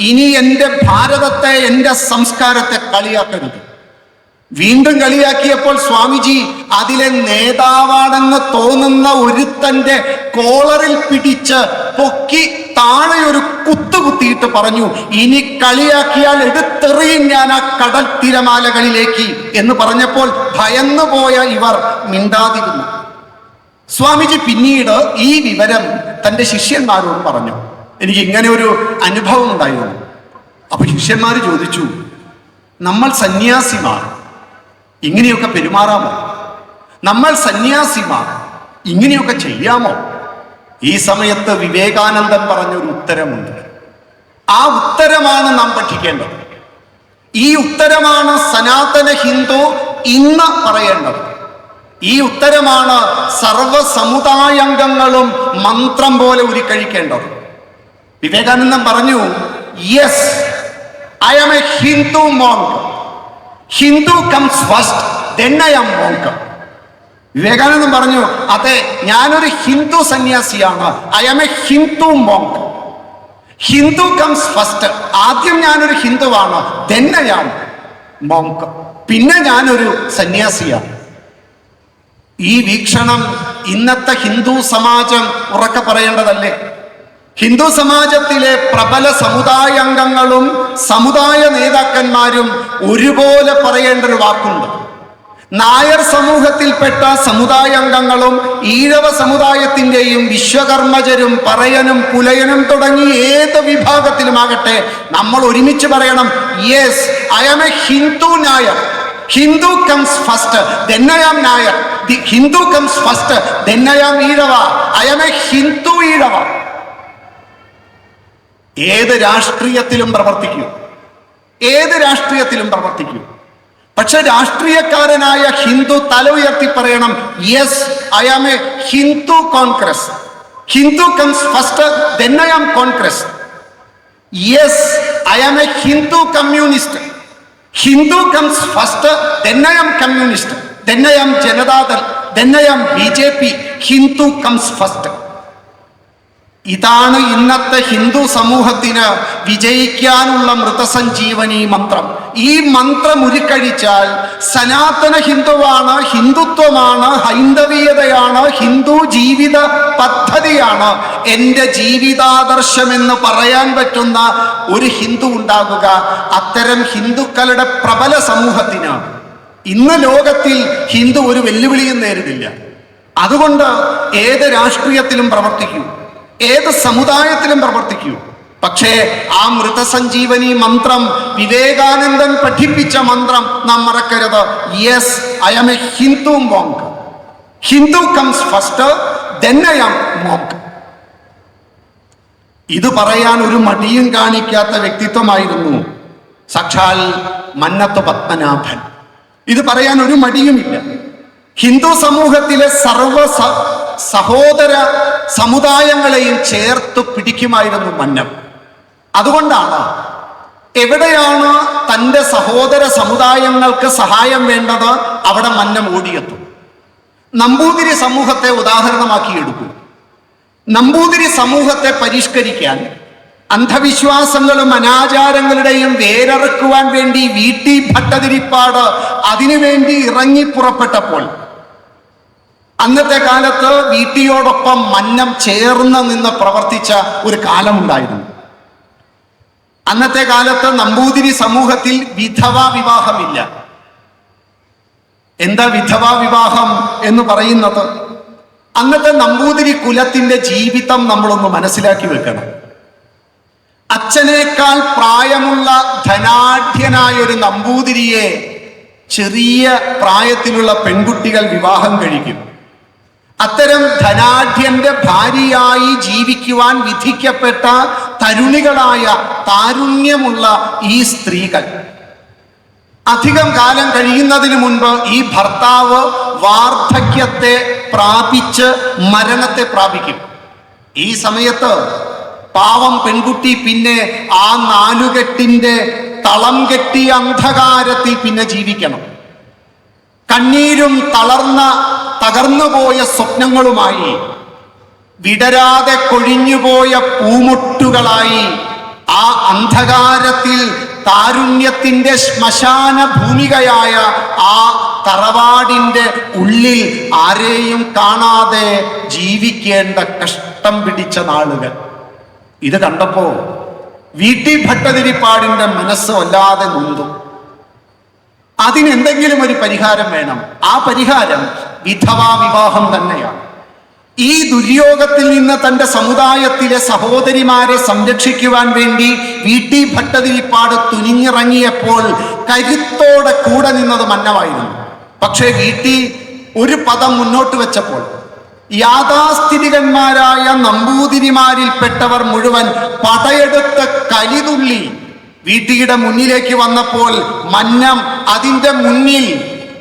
ഇനി എന്റെ ഭാരതത്തെ, എന്റെ സംസ്കാരത്തെ കളിയാക്കരുത്. വീണ്ടും കളിയാക്കിയപ്പോൾ സ്വാമിജി അതിലെ നേതാവാണെന്ന് തോന്നുന്ന ഒരുത്തന്റെ കോളറിൽ പിടിച്ച് പൊക്കി താഴെ ഒരു കുത്തുകുത്തിയിട്ട് പറഞ്ഞു, ഇനി കളിയാക്കിയാൽ എടുത്തെറിയും ഞാൻ ആ കടൽ തിരമാലകളിലേക്ക് എന്ന് പറഞ്ഞപ്പോൾ ഭയന്നു പോയ ഇവർ മിണ്ടാതിരുന്നു. സ്വാമിജി പിന്നീട് ഈ വിവരം തൻ്റെ ശിഷ്യന്മാരോട് പറഞ്ഞു. എനിക്ക് ഇങ്ങനെ ഒരു അനുഭവം ഉണ്ടായിരുന്നു. അപ്പൊ ശിഷ്യന്മാർ ചോദിച്ചു, നമ്മൾ സന്യാസിമാർ ഇങ്ങനെയൊക്കെ പെരുമാറാമോ? നമ്മൾ സന്യാസിമാർ ഇങ്ങനെയൊക്കെ ചെയ്യാമോ? ഈ സമയത്ത് വിവേകാനന്ദൻ പറഞ്ഞൊരു ഉത്തരമുണ്ട്. ആ ഉത്തരമാണ് നാം പഠിക്കേണ്ടത്. ഈ ഉത്തരമാണ് സനാതന ഹിന്ദു ഇന്ന് പറയേണ്ടത്. ഈ ഉത്തരമാണ് സർവ സമുദായാംഗങ്ങളും മന്ത്രം പോലെ ഉരുക്കഴിക്കേണ്ടത്. വിവേകാനന്ദൻ പറഞ്ഞു, yes, I am a Hindu monk. Hindu comes first, then I am monk. വിവേകാനന്ദൻ പറഞ്ഞു, അതെ, ഞാനൊരു ഹിന്ദു സന്യാസിയാണ്, I am a Hindu monk. Hindu comes first, ആദ്യം ഞാനൊരു ഹിന്ദുവാണ്, then I am monk, പിന്നെ ഞാനൊരു സന്യാസിയാണ്. ഈ വീക്ഷണം ഇന്നത്തെ ഹിന്ദു സമാജം ഉറക്കെ പറയേണ്ടതല്ലേ? ഹിന്ദു സമാജത്തിലെ പ്രബല സമുദായാംഗങ്ങളും സമുദായ നേതാക്കന്മാരും ഒരുപോലെ പറയേണ്ട ഒരു വാക്കുണ്ട്. നായർ സമൂഹത്തിൽപ്പെട്ട സമുദായാംഗങ്ങളും ഈഴവ സമുദായത്തിൻ്റെയും വിശ്വകർമ്മജരും പറയനും പുലയനും തുടങ്ങി ഏത് വിഭാഗത്തിലുമാകട്ടെ നമ്മൾ ഒരുമിച്ച് പറയണം, yes, I am a Hindu Nair. Hindu comes first, then I am Nair. Hindu comes first, then I am Ezhava. I am a Hindu Ezhava. ഏത് രാഷ്ട്രീയത്തിലും പ്രവർത്തിക്കൂ, ഏത് രാഷ്ട്രീയത്തിലും പ്രവർത്തിക്കൂ. പക്ഷെ രാഷ്ട്രീയക്കാരനായ ഹിന്ദു തല ഉയർത്തി പറയണം, yes, I am a Hindu Congress. Hindu comes first, then I am Congress. Yes, I am a Hindu communist. Hindu comes first, then I am communist. then I am Janata Dal. then I am BJP. Hindu comes first. ഇതാണ് ഇന്നത്തെ ഹിന്ദു സമൂഹത്തിന് വിജയിക്കാനുള്ള മൃതസഞ്ജീവനി മന്ത്രം. ഈ മന്ത്രം ഉരുക്കഴിച്ചാൽ സനാതന ഹിന്ദുവാണ്, ഹിന്ദുത്വമാണ്, ഹൈന്ദവീയതയാണ്, ഹിന്ദു ജീവിത പദ്ധതിയാണ് എൻ്റെ ജീവിതാദർശം എന്ന് പറയാൻ പറ്റുന്ന ഒരു ഹിന്ദു ഉണ്ടാകുക. അത്തരം ഹിന്ദുക്കളുടെ പ്രബല സമൂഹത്തിന് ഇന്ന് ലോകത്തിൽ ഹിന്ദു ഒരു വെല്ലുവിളിയും നേരിടില്ല. അതുകൊണ്ട് ഏത് രാഷ്ട്രീയത്തിലും പ്രവർത്തിക്കൂ, ഏത് സമുദായത്തിലും പ്രവർത്തിക്കൂ. പക്ഷേ ആ മൃതസഞ്ജീവനി മന്ത്രം, വിവേകാനന്ദൻ പഠിപ്പിച്ച മന്ത്രം നാം മറക്കരുത്. Yes, I am a Hindu monk. Hindu comes first, then I am monk. ഇത് പറയാൻ ഒരു മടിയും കാണിക്കാത്ത വ്യക്തിത്വമായിരുന്നു സാക്ഷാൽ മന്നത്ത് പത്മനാഭൻ. ഇത് പറയാൻ ഒരു മടിയുമില്ല. ഹിന്ദു സമൂഹത്തിലെ സഹോദര സമുദായങ്ങളെയും ചേർത്ത് പിടിക്കുമായിരുന്നു മന്നം. അതുകൊണ്ടാണ് എവിടെയാണ് തൻ്റെ സഹോദര സമുദായങ്ങൾക്ക് സഹായം വേണ്ടത് അവിടെ മന്നം ഓടിയെത്തും. നമ്പൂതിരി സമൂഹത്തെ ഉദാഹരണമാക്കിയെടുക്കും. നമ്പൂതിരി സമൂഹത്തെ പരിഷ്കരിക്കാൻ, അന്ധവിശ്വാസങ്ങളും അനാചാരങ്ങളുടെയും വേരറുക്കുവാൻ വേണ്ടി VT ഭട്ടതിരിപ്പാട് അതിനുവേണ്ടി ഇറങ്ങിപ്പുറപ്പെട്ടപ്പോൾ അന്നത്തെ കാലത്ത് VTയോടൊപ്പം മന്നം ചേർന്ന് നിന്ന് പ്രവർത്തിച്ച ഒരു കാലമുണ്ടായിരുന്നു. അന്നത്തെ കാലത്ത് നമ്പൂതിരി സമൂഹത്തിൽ വിധവാ വിവാഹമില്ല. എന്താ വിധവാ വിവാഹം എന്ന് പറയുന്നത്? അന്നത്തെ നമ്പൂതിരി കുലത്തിന്റെ ജീവിതം നമ്മളൊന്ന് മനസ്സിലാക്കി വെക്കണം. അച്ഛനേക്കാൾ പ്രായമുള്ള ധനാഢ്യനായ ഒരു നമ്പൂതിരിയെ ചെറിയ പ്രായത്തിലുള്ള പെൺകുട്ടികൾ വിവാഹം കഴിക്കും. അത്തരം ധനാഢ്യന്റെ ഭാര്യയായി ജീവിക്കുവാൻ വിധിക്കപ്പെട്ട തരുണികളായ താരുണ്യമുള്ള ഈ സ്ത്രീകൾ അധികം കാലം കഴിയുന്നതിന് മുൻപ് ഈ ഭർത്താവ് വാർദ്ധക്യത്തെ പ്രാപിച്ച് മരണത്തെ പ്രാപിക്കും. ഈ സമയത്ത് പാവം പെൺകുട്ടി പിന്നെ ആ നാലുകെട്ടിന്റെ തളം കെട്ടിയ അന്ധകാരത്തിൽ പിന്നെ ജീവിക്കണം. കണ്ണീരും തകർന്നുപോയ സ്വപ്നങ്ങളുമായി, വിടരാതെ കൊഴിഞ്ഞുപോയ പൂമുട്ടുകളായി ആ അന്ധകാരത്തിൽ താരുണ്യത്തിന്റെ ശ്മശാന ഭൂമികയായ ആ തറവാടിന്റെ ഉള്ളിൽ ആരെയും കാണാതെ ജീവിക്കേണ്ട കഷ്ടം പിടിച്ച നാളുകൾ. ഇത് കണ്ടപ്പോ VT ഭട്ടതിരിപ്പാടിന്റെ മനസ്സ് വല്ലാതെ നൊന്തു. അതിനെന്തെങ്കിലും ഒരു പരിഹാരം വേണം. ആ പരിഹാരം വിധവാ വിവാഹം തന്നെയാണ്. ഈ ദുര്യോഗത്തിൽ നിന്ന് തൻ്റെ സമുദായത്തിലെ സഹോദരിമാരെ സംരക്ഷിക്കുവാൻ വേണ്ടി VT ഭട്ടതിരിപ്പാട് തുനിഞ്ഞിറങ്ങിയപ്പോൾ കരുത്തോടെ കൂടെ നിന്നത് മന്നമായിരുന്നു. പക്ഷേ VT ഒരു പദം മുന്നോട്ട് വെച്ചപ്പോൾ യാഥാസ്ഥിതികന്മാരായ നമ്പൂതിരിമാരിൽപ്പെട്ടവർ മുഴുവൻ പടയെടുത്ത് കലിതുള്ളി VTയുടെ മുന്നിലേക്ക് വന്നപ്പോൾ മന്നം അതിൻ്റെ മുന്നിൽ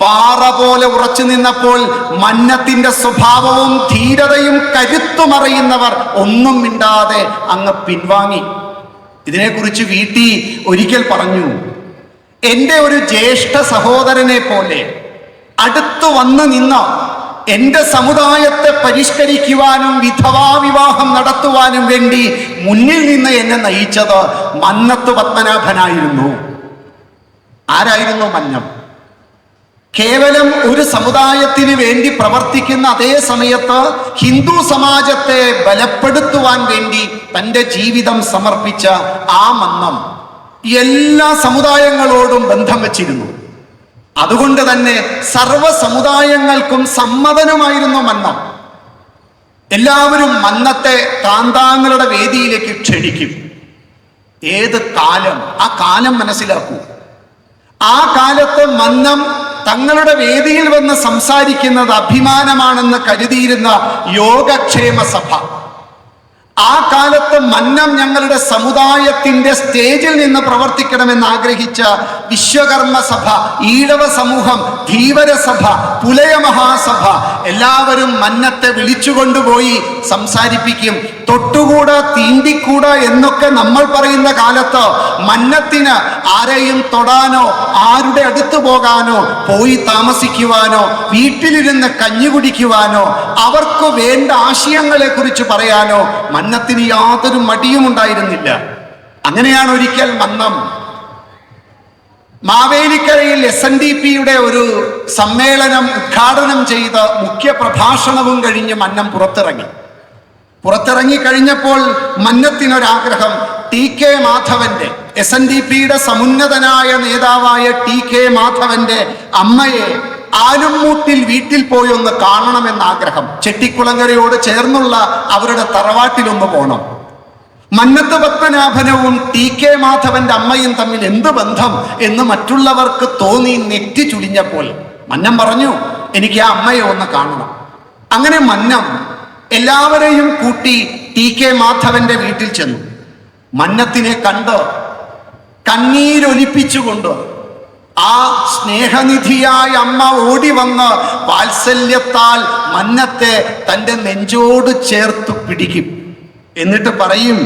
പാറ പോലെ ഉറച്ചു നിന്നപ്പോൾ മന്നത്തിന്റെ സ്വഭാവവും ധീരതയും കരുത്തുമറിയുന്നവർ ഒന്നും മിണ്ടാതെ അങ്ങ് പിൻവാങ്ങി. ഇതിനെക്കുറിച്ച് VT ഒരിക്കൽ പറഞ്ഞു, എൻ്റെ ഒരു ജ്യേഷ്ഠ സഹോദരനെ പോലെ അടുത്തു വന്നു നിന്ന് എൻ്റെ സമുദായത്തെ പരിഷ്കരിക്കുവാനും വിധവാ വിവാഹം നടത്തുവാനും വേണ്ടി മുന്നിൽ നിന്ന് എന്നെ നയിച്ചത് മന്നത്ത് പത്മനാഭനായിരുന്നു. ആരായിരുന്നു മന്നം? കേവലം ഒരു സമുദായത്തിന് വേണ്ടി പ്രവർത്തിക്കുന്ന അതേ സമയത്ത് ഹിന്ദു സമാജത്തെ ബലപ്പെടുത്തുവാൻ വേണ്ടി തൻ്റെ ജീവിതം സമർപ്പിച്ച ആ മന്നം എല്ലാ സമുദായങ്ങളോടും ബന്ധം വച്ചിരുന്നു. അതുകൊണ്ട് തന്നെ സർവ സമുദായങ്ങൾക്കും സമ്മതനുമായിരുന്നു മന്നം. എല്ലാവരും മന്നത്തെ താന്താങ്ങളുടെ വേദിയിലേക്ക് ക്ഷണിക്കും. ഏത് കാലം, ആ കാലം മനസ്സിലാക്കൂ. ആ കാലത്ത് മന്നം തങ്ങളുടെ വേദിയിൽ വന്ന് സംസാരിക്കുന്നത് അഭിമാനമാണെന്ന് കരുതിയിരുന്ന യോഗക്ഷേമ സഭ, ആ കാലത്ത് മന്നം ഞങ്ങളുടെ സമുദായത്തിന്റെ സ്റ്റേജിൽ നിന്ന് പ്രവർത്തിക്കണമെന്ന് ആഗ്രഹിച്ച വിശ്വകർമ്മ സഭ, ഈഴവ സമൂഹം, ധീവര സഭ, പുലയ മഹാസഭ എല്ലാവരും മന്നത്തെ വിളിച്ചുകൊണ്ടുപോയി സംസാരിപ്പിക്കും. തൊട്ടുകൂടാ തീണ്ടിക്കൂടാ എന്നൊക്കെ നമ്മൾ പറയുന്ന കാലത്ത് മന്നത്തിന് ആരെയും തൊടാനോ ആരുടെ അടുത്ത് പോകാനോ പോയി താമസിക്കുവാനോ വീട്ടിലിരുന്ന് കഞ്ഞി കുടിക്കുവാനോ അവർക്ക് വേണ്ട ആശയങ്ങളെ കുറിച്ച് പറയാനോ മന്നത്തിന് യാതൊരു മടിയും ഉണ്ടായിരുന്നില്ല. അങ്ങനെയാണ് ഒരിക്കൽ മന്നം മാവേലിക്കരയിൽ SNDPയുടെ ഒരു സമ്മേളനം ഉദ്ഘാടനം ചെയ്ത് മുഖ്യ പ്രഭാഷണവും കഴിഞ്ഞ് മന്നം പുറത്തിറങ്ങി കഴിഞ്ഞപ്പോൾ മന്നത്തിനൊരാഗ്രഹം, TK മാധവന്റെ, SNDPയുടെ സമുന്നതനായ നേതാവായ TK മാധവന്റെ അമ്മയെ ആലുംമൂട്ടിൽ വീട്ടിൽ പോയി ഒന്ന് കാണണമെന്ന ആഗ്രഹം. ചെട്ടിക്കുളങ്ങരയോട് ചേർന്നുള്ള അവരുടെ തറവാട്ടിലൊന്ന് പോകണം. മന്നത്ത് പത്മനാഭനവും TK മാധവന്റെ അമ്മയും തമ്മിൽ എന്ത് ബന്ധം എന്ന് മറ്റുള്ളവർക്ക് തോന്നി നെറ്റി ചുളിഞ്ഞപ്പോൾ മന്നം പറഞ്ഞു, എനിക്ക് ആ അമ്മയെ ഒന്ന് കാണണം. അങ്ങനെ മന്നം എല്ലാവരെയും കൂട്ടി TK മാധവന്റെ വീട്ടിൽ ചെന്നു. മന്നത്തിനെ കണ്ട് കണ്ണീരൊലിപ്പിച്ചുകൊണ്ട് ആ സ്നേഹനിധിയായ അമ്മ ഓടി വന്ന് വാത്സല്യത്താൽ മന്നത്തെ തൻ്റെ നെഞ്ചോട് ചേർത്ത് പിടിക്കും. എന്നിട്ട് പറയും,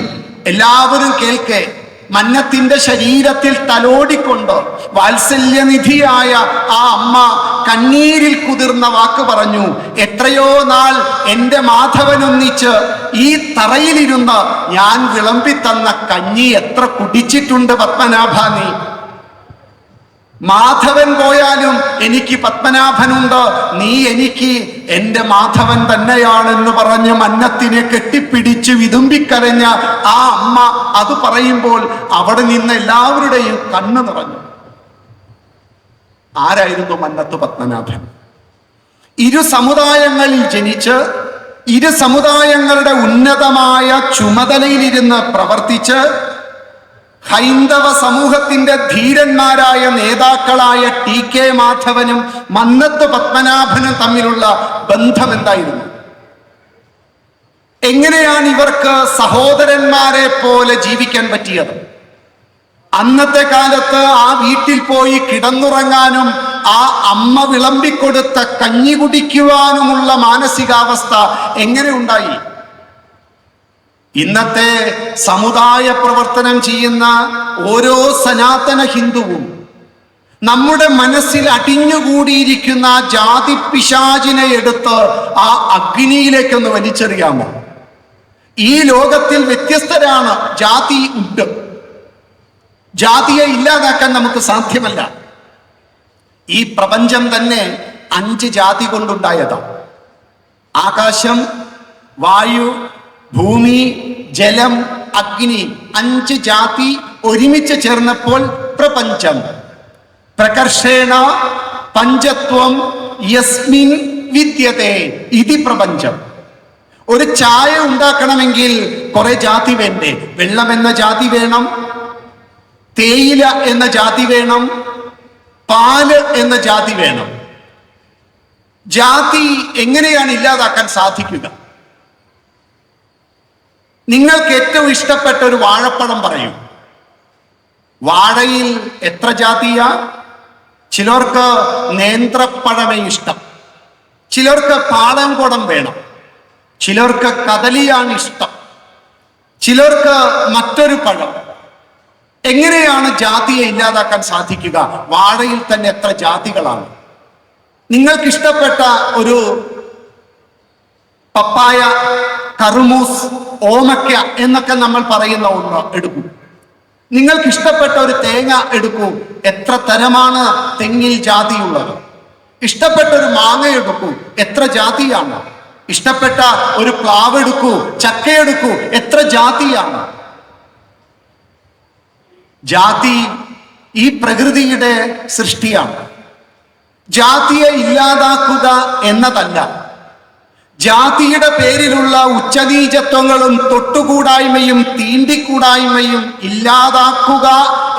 എല്ലാവരും കേൾക്കെ, മന്നത്തിന്റെ ശരീരത്തിൽ തലോടിക്കൊണ്ട് വാത്സല്യനിധിയായ ആ അമ്മ കണ്ണീരിൽ കുതിർന്ന വാക്ക് പറഞ്ഞു, എത്രയോ നാൾ എൻ്റെ മാധവനൊന്നിച്ച് ഈ തറയിലിരുന്ന് ഞാൻ വിളമ്പിത്തന്ന കഞ്ഞി എത്ര കുടിച്ചിട്ടുണ്ട് പത്മനാഭ നീ. മാധവൻ പോയാലും എനിക്ക് പത്മനാഭനുണ്ട്, നീ എനിക്ക് എൻ്റെ മാധവൻ തന്നെയാണെന്ന് പറഞ്ഞ് മന്നത്തിനെ കെട്ടിപ്പിടിച്ച് വിതുമ്പിക്കരഞ്ഞ ആ അമ്മ അത് പറയുമ്പോൾ അവിടെ നിന്ന് എല്ലാവരുടെയും കണ്ണ് നിറഞ്ഞു. ആരായിരുന്നു മന്നത്ത് പത്മനാഭൻ? ഇരു സമുദായങ്ങളിൽ ജനിച്ച് ഇരു സമുദായങ്ങളുടെ ഉന്നതമായ ചുമതലയിലിരുന്ന് പ്രവർത്തിച്ച് ഹൈന്ദവ സമൂഹത്തിന്റെ ധീരന്മാരായ നേതാക്കളായ ടി കെ മാധവനും മന്നത്ത് പത്മനാഭനും തമ്മിലുള്ള ബന്ധം എന്തായിരുന്നു? എങ്ങനെയാണ് ഇവർക്ക് സഹോദരന്മാരെ പോലെ ജീവിക്കാൻ പറ്റിയത്? അന്നത്തെ കാലത്ത് ആ വീട്ടിൽ പോയി കിടന്നുറങ്ങാനും ആ അമ്മ വിളമ്പിക്കൊടുത്ത കഞ്ഞി കുടിക്കുവാനുമുള്ള മാനസികാവസ്ഥ എങ്ങനെ ഉണ്ടായി? ഇന്നത്തെ സമുദായ പ്രവർത്തനം ചെയ്യുന്ന ഓരോ സനാതന ഹിന്ദുവും നമ്മുടെ മനസ്സിൽ അടിഞ്ഞുകൂടിയിരിക്കുന്ന ജാതി പിശാചിനെ എടുത്ത് ആ അഗ്നിയിലേക്കൊന്ന് വലിച്ചെറിയാമോ? ഈ ലോകത്തിൽ വ്യത്യസ്തരാണ്, ജാതി ഉണ്ട്. ജാതിയെ ഇല്ലാതാക്കാൻ നമുക്ക് സാധ്യമല്ല. ഈ പ്രപഞ്ചം തന്നെ 5 ജാതി കൊണ്ടുണ്ടായതാണ്. ആകാശം, വായു, ഭൂമി, ജലം, അഗ്നി, 5 ജാതി ഒരുമിച്ച് ചേർന്നപ്പോൾ പ്രപഞ്ചം. പ്രകർഷേണ പഞ്ചത്വം യസ്മിൻ വിദ്യതേ ഇതി പ്രപഞ്ചം. ഒരു ചായ ഉണ്ടാക്കണമെങ്കിൽ കുറെ ജാതി വേണ്ടേ? വെള്ളം എന്ന ജാതി വേണം, തേയില എന്ന ജാതി വേണം, പാല് എന്ന ജാതി വേണം. ജാതി എങ്ങനെയാണ് ഇല്ലാതാക്കാൻ സാധിക്കുക? നിങ്ങൾക്ക് ഏറ്റവും ഇഷ്ടപ്പെട്ട ഒരു വാഴപ്പഴം പറയൂ. വാഴയിൽ എത്ര ജാതിയാ? ചിലർക്ക് നേന്ത്രപ്പഴമേ ഇഷ്ടം, ചിലർക്ക് പാളംകുടം വേണം, ചിലർക്ക് കദളിയാണ് ഇഷ്ടം, ചിലർക്ക് മറ്റൊരു പഴം. എങ്ങനെയാണ് ജാതിയെ ഇല്ലാതാക്കാൻ സാധിക്കുക? വാഴയിൽ തന്നെ എത്ര ജാതികളാണ്. നിങ്ങൾക്ക് ഇഷ്ടപ്പെട്ട ഒരു പപ്പായ, കറുമൂസ്, ഓമക്ക എന്നൊക്കെ നമ്മൾ പറയുന്ന ഒന്ന് എടുക്കൂ. നിങ്ങൾക്ക് ഇഷ്ടപ്പെട്ട ഒരു തേങ്ങ എടുക്കൂ. എത്ര തരമാണ് തെങ്ങിൽ ജാതിയുള്ളത്? ഇഷ്ടപ്പെട്ട ഒരു മാങ്ങ എടുക്കൂ, എത്ര ജാതിയാണ്? ഇഷ്ടപ്പെട്ട ഒരു പ്ലാവ് എടുക്കൂ, ചക്കയെടുക്കൂ, എത്ര ജാതിയാണ്? ജാതി ഈ പ്രകൃതിയുടെ സൃഷ്ടിയാണ്. ജാതിയെ ഇല്ലാതാക്കുക എന്നതല്ല, ജാതിയുടെ പേരിലുള്ള ഉച്ചനീചത്വങ്ങളും തൊട്ടുകൂടായ്മയും തീണ്ടിക്കൂടായ്മയും ഇല്ലാതാക്കുക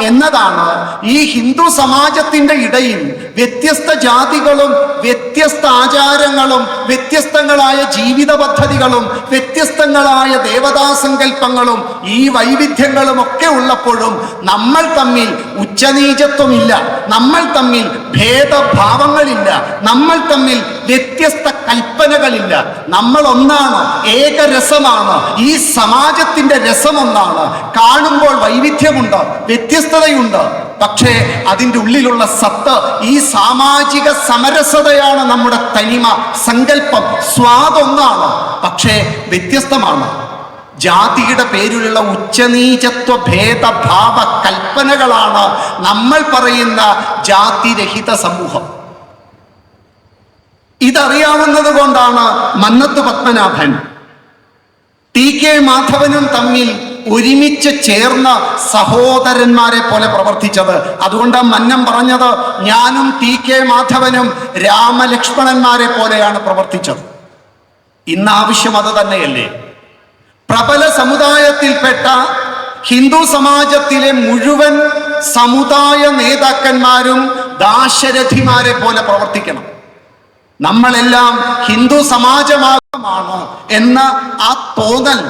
എന്നതാണ് ഈ ഹിന്ദു സമാജത്തിന്റെ ഇടയിൽ വ്യത്യസ്ത ജാതികളും വ്യത്യസ്ത ആചാരങ്ങളും വ്യത്യസ്തങ്ങളായ ജീവിത പദ്ധതികളും വ്യത്യസ്തങ്ങളായ ദേവതാസങ്കല്പങ്ങളും ഈ വൈവിധ്യങ്ങളും ഒക്കെ ഉള്ളപ്പോഴും നമ്മൾ തമ്മിൽ ഉച്ചനീചത്വമില്ല, നമ്മൾ തമ്മിൽ ഭേദഭാവങ്ങളില്ല, നമ്മൾ തമ്മിൽ വ്യത്യസ്ത കൽപ്പനകളില്ല. നമ്മൾ ഒന്നാണ്, ഏകരസമാണ്. ഈ സമാജത്തിന്റെ രസം ഒന്നാണ്. കാണുമ്പോൾ വൈവിധ്യമുണ്ട്, വ്യത്യസ്തതയുണ്ട്, പക്ഷേ അതിൻ്റെ ഉള്ളിലുള്ള സത്ത് ഈ സാമാജിക സമരസതയാണ്. നമ്മുടെ തനിമ, സങ്കല്പം, സ്വാദൊന്നാണ്, പക്ഷേ വ്യത്യസ്തമാണ്. ജാതിയുടെ പേരിലുള്ള ഉച്ചനീചത്വ ഭേദഭാവ കൽപ്പനകളാണ് നമ്മൾ പറയുന്ന ജാതിരഹിത സമൂഹം. ഇതറിയാവുന്നത് കൊണ്ടാണ് മന്നത്ത് പത്മനാഭൻ ടി കെ മാധവനും തമ്മിൽ ഒരുമിച്ച് ചേർന്ന സഹോദരന്മാരെ പോലെ പ്രവർത്തിച്ചത്. അതുകൊണ്ടാണ് മന്നം പറഞ്ഞത്, ഞാനും ടി കെ മാധവനും രാമലക്ഷ്മണന്മാരെ പോലെയാണ് പ്രവർത്തിച്ചത്. ഇന്ന് ആവശ്യം അത് തന്നെയല്ലേ? പ്രബല സമുദായത്തിൽപ്പെട്ട ഹിന്ദു സമാജത്തിലെ മുഴുവൻ സമുദായ നേതാക്കന്മാരും ദാശരഥിമാരെ പോലെ പ്രവർത്തിക്കണം. നമ്മളെല്ലാം ഹിന്ദു സമാജമാണ് എന്ന ആ തോന്നൽ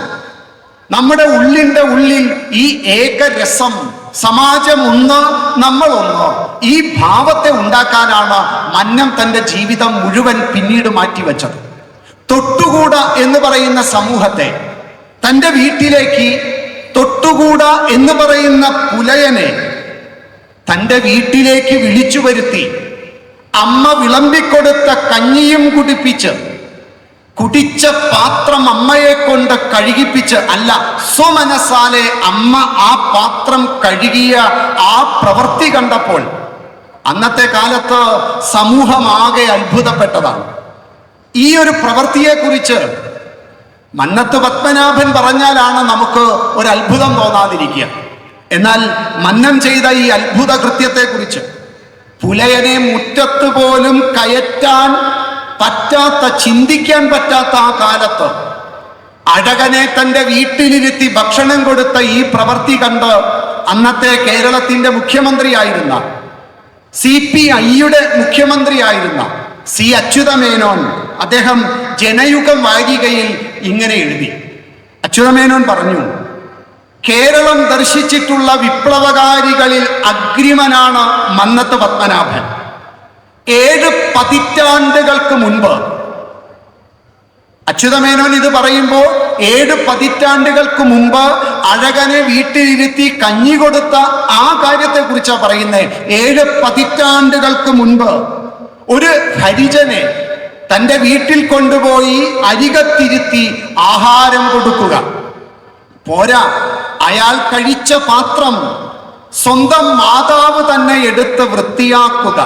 നമ്മുടെ ഉള്ളിൻ്റെ ഉള്ളിൽ ഈ ഏകരസം സമാജം ഒന്ന്, നമ്മൾ ഒന്ന്, ഈ ഭാവത്തെ ഉണ്ടാക്കാനാണ് മന്നം തന്റെ ജീവിതം മുഴുവൻ പിന്നീട് മാറ്റിവെച്ചത്. തൊട്ടുകൂട എന്ന് പറയുന്ന സമൂഹത്തെ തന്റെ വീട്ടിലേക്ക്, തൊട്ടുകൂട എന്ന് പറയുന്ന പുലയനെ തന്റെ വീട്ടിലേക്ക് വിളിച്ചു വരുത്തി അമ്മ വിളമ്പിക്കൊടുത്ത കഞ്ഞിയും കുടിപ്പിച്ച്, കുടിച്ച പാത്രം അമ്മയെ കൊണ്ട് കഴുകിപ്പിച്ച്, അല്ല, സ്വമനസാലെ അമ്മ ആ പാത്രം കഴുകിയ ആ പ്രവൃത്തി കണ്ടപ്പോൾ അന്നത്തെ കാലത്ത് സമൂഹമാകെ അത്ഭുതപ്പെട്ടതാണ്. ഈ ഒരു പ്രവൃത്തിയെക്കുറിച്ച് മന്നത്ത് പത്മനാഭൻ പറഞ്ഞാലാണ് നമുക്ക് ഒരു അത്ഭുതം തോന്നാതിരിക്കുക. എന്നാൽ മന്നം ചെയ്ത ഈ അത്ഭുത കൃത്യത്തെക്കുറിച്ച്, പുലയനെ മുറ്റത്ത് പോലും കയറ്റാൻ പറ്റാത്ത, ചിന്തിക്കാൻ പറ്റാത്ത ആ കാലത്ത് അഴകനെ തന്റെ വീട്ടിലിരുത്തി ഭക്ഷണം കൊടുത്ത ഈ പ്രവൃത്തി കണ്ട് അന്നത്തെ കേരളത്തിന്റെ മുഖ്യമന്ത്രിയായിരുന്ന, CPIയുടെ മുഖ്യമന്ത്രിയായിരുന്ന C. അച്യുതമേനോൻ, അദ്ദേഹം ജനയുഗം വാരികയിൽ ഇങ്ങനെ എഴുതി. അച്യുതമേനോൻ പറഞ്ഞു, കേരളം ദർശിച്ചിട്ടുള്ള വിപ്ലവകാരികളിൽ അഗ്രിമനാണ് മന്നത്ത് പത്മനാഭൻ. 7 പതിറ്റാണ്ടുകൾക്ക് മുൻപ്, അച്യുതമേനോൻ ഇത് പറയുമ്പോൾ 7 പതിറ്റാണ്ടുകൾക്ക് മുമ്പ് അഴകനെ വീട്ടിലിരുത്തി കഞ്ഞി കൊടുത്ത ആ കാര്യത്തെ കുറിച്ചാണ് പറയുന്നത്. 7 പതിറ്റാണ്ടുകൾക്ക് മുൻപ് ഒരു ഹരിജനെ തന്റെ വീട്ടിൽ കൊണ്ടുപോയി അരികത്തിരുത്തി ആഹാരം കൊടുക്കുക പോരാ, അയാൾ കഴിച്ച പാത്രം സ്വന്തം മാതാവ് തന്നെ എടുത്ത് വൃത്തിയാക്കുക.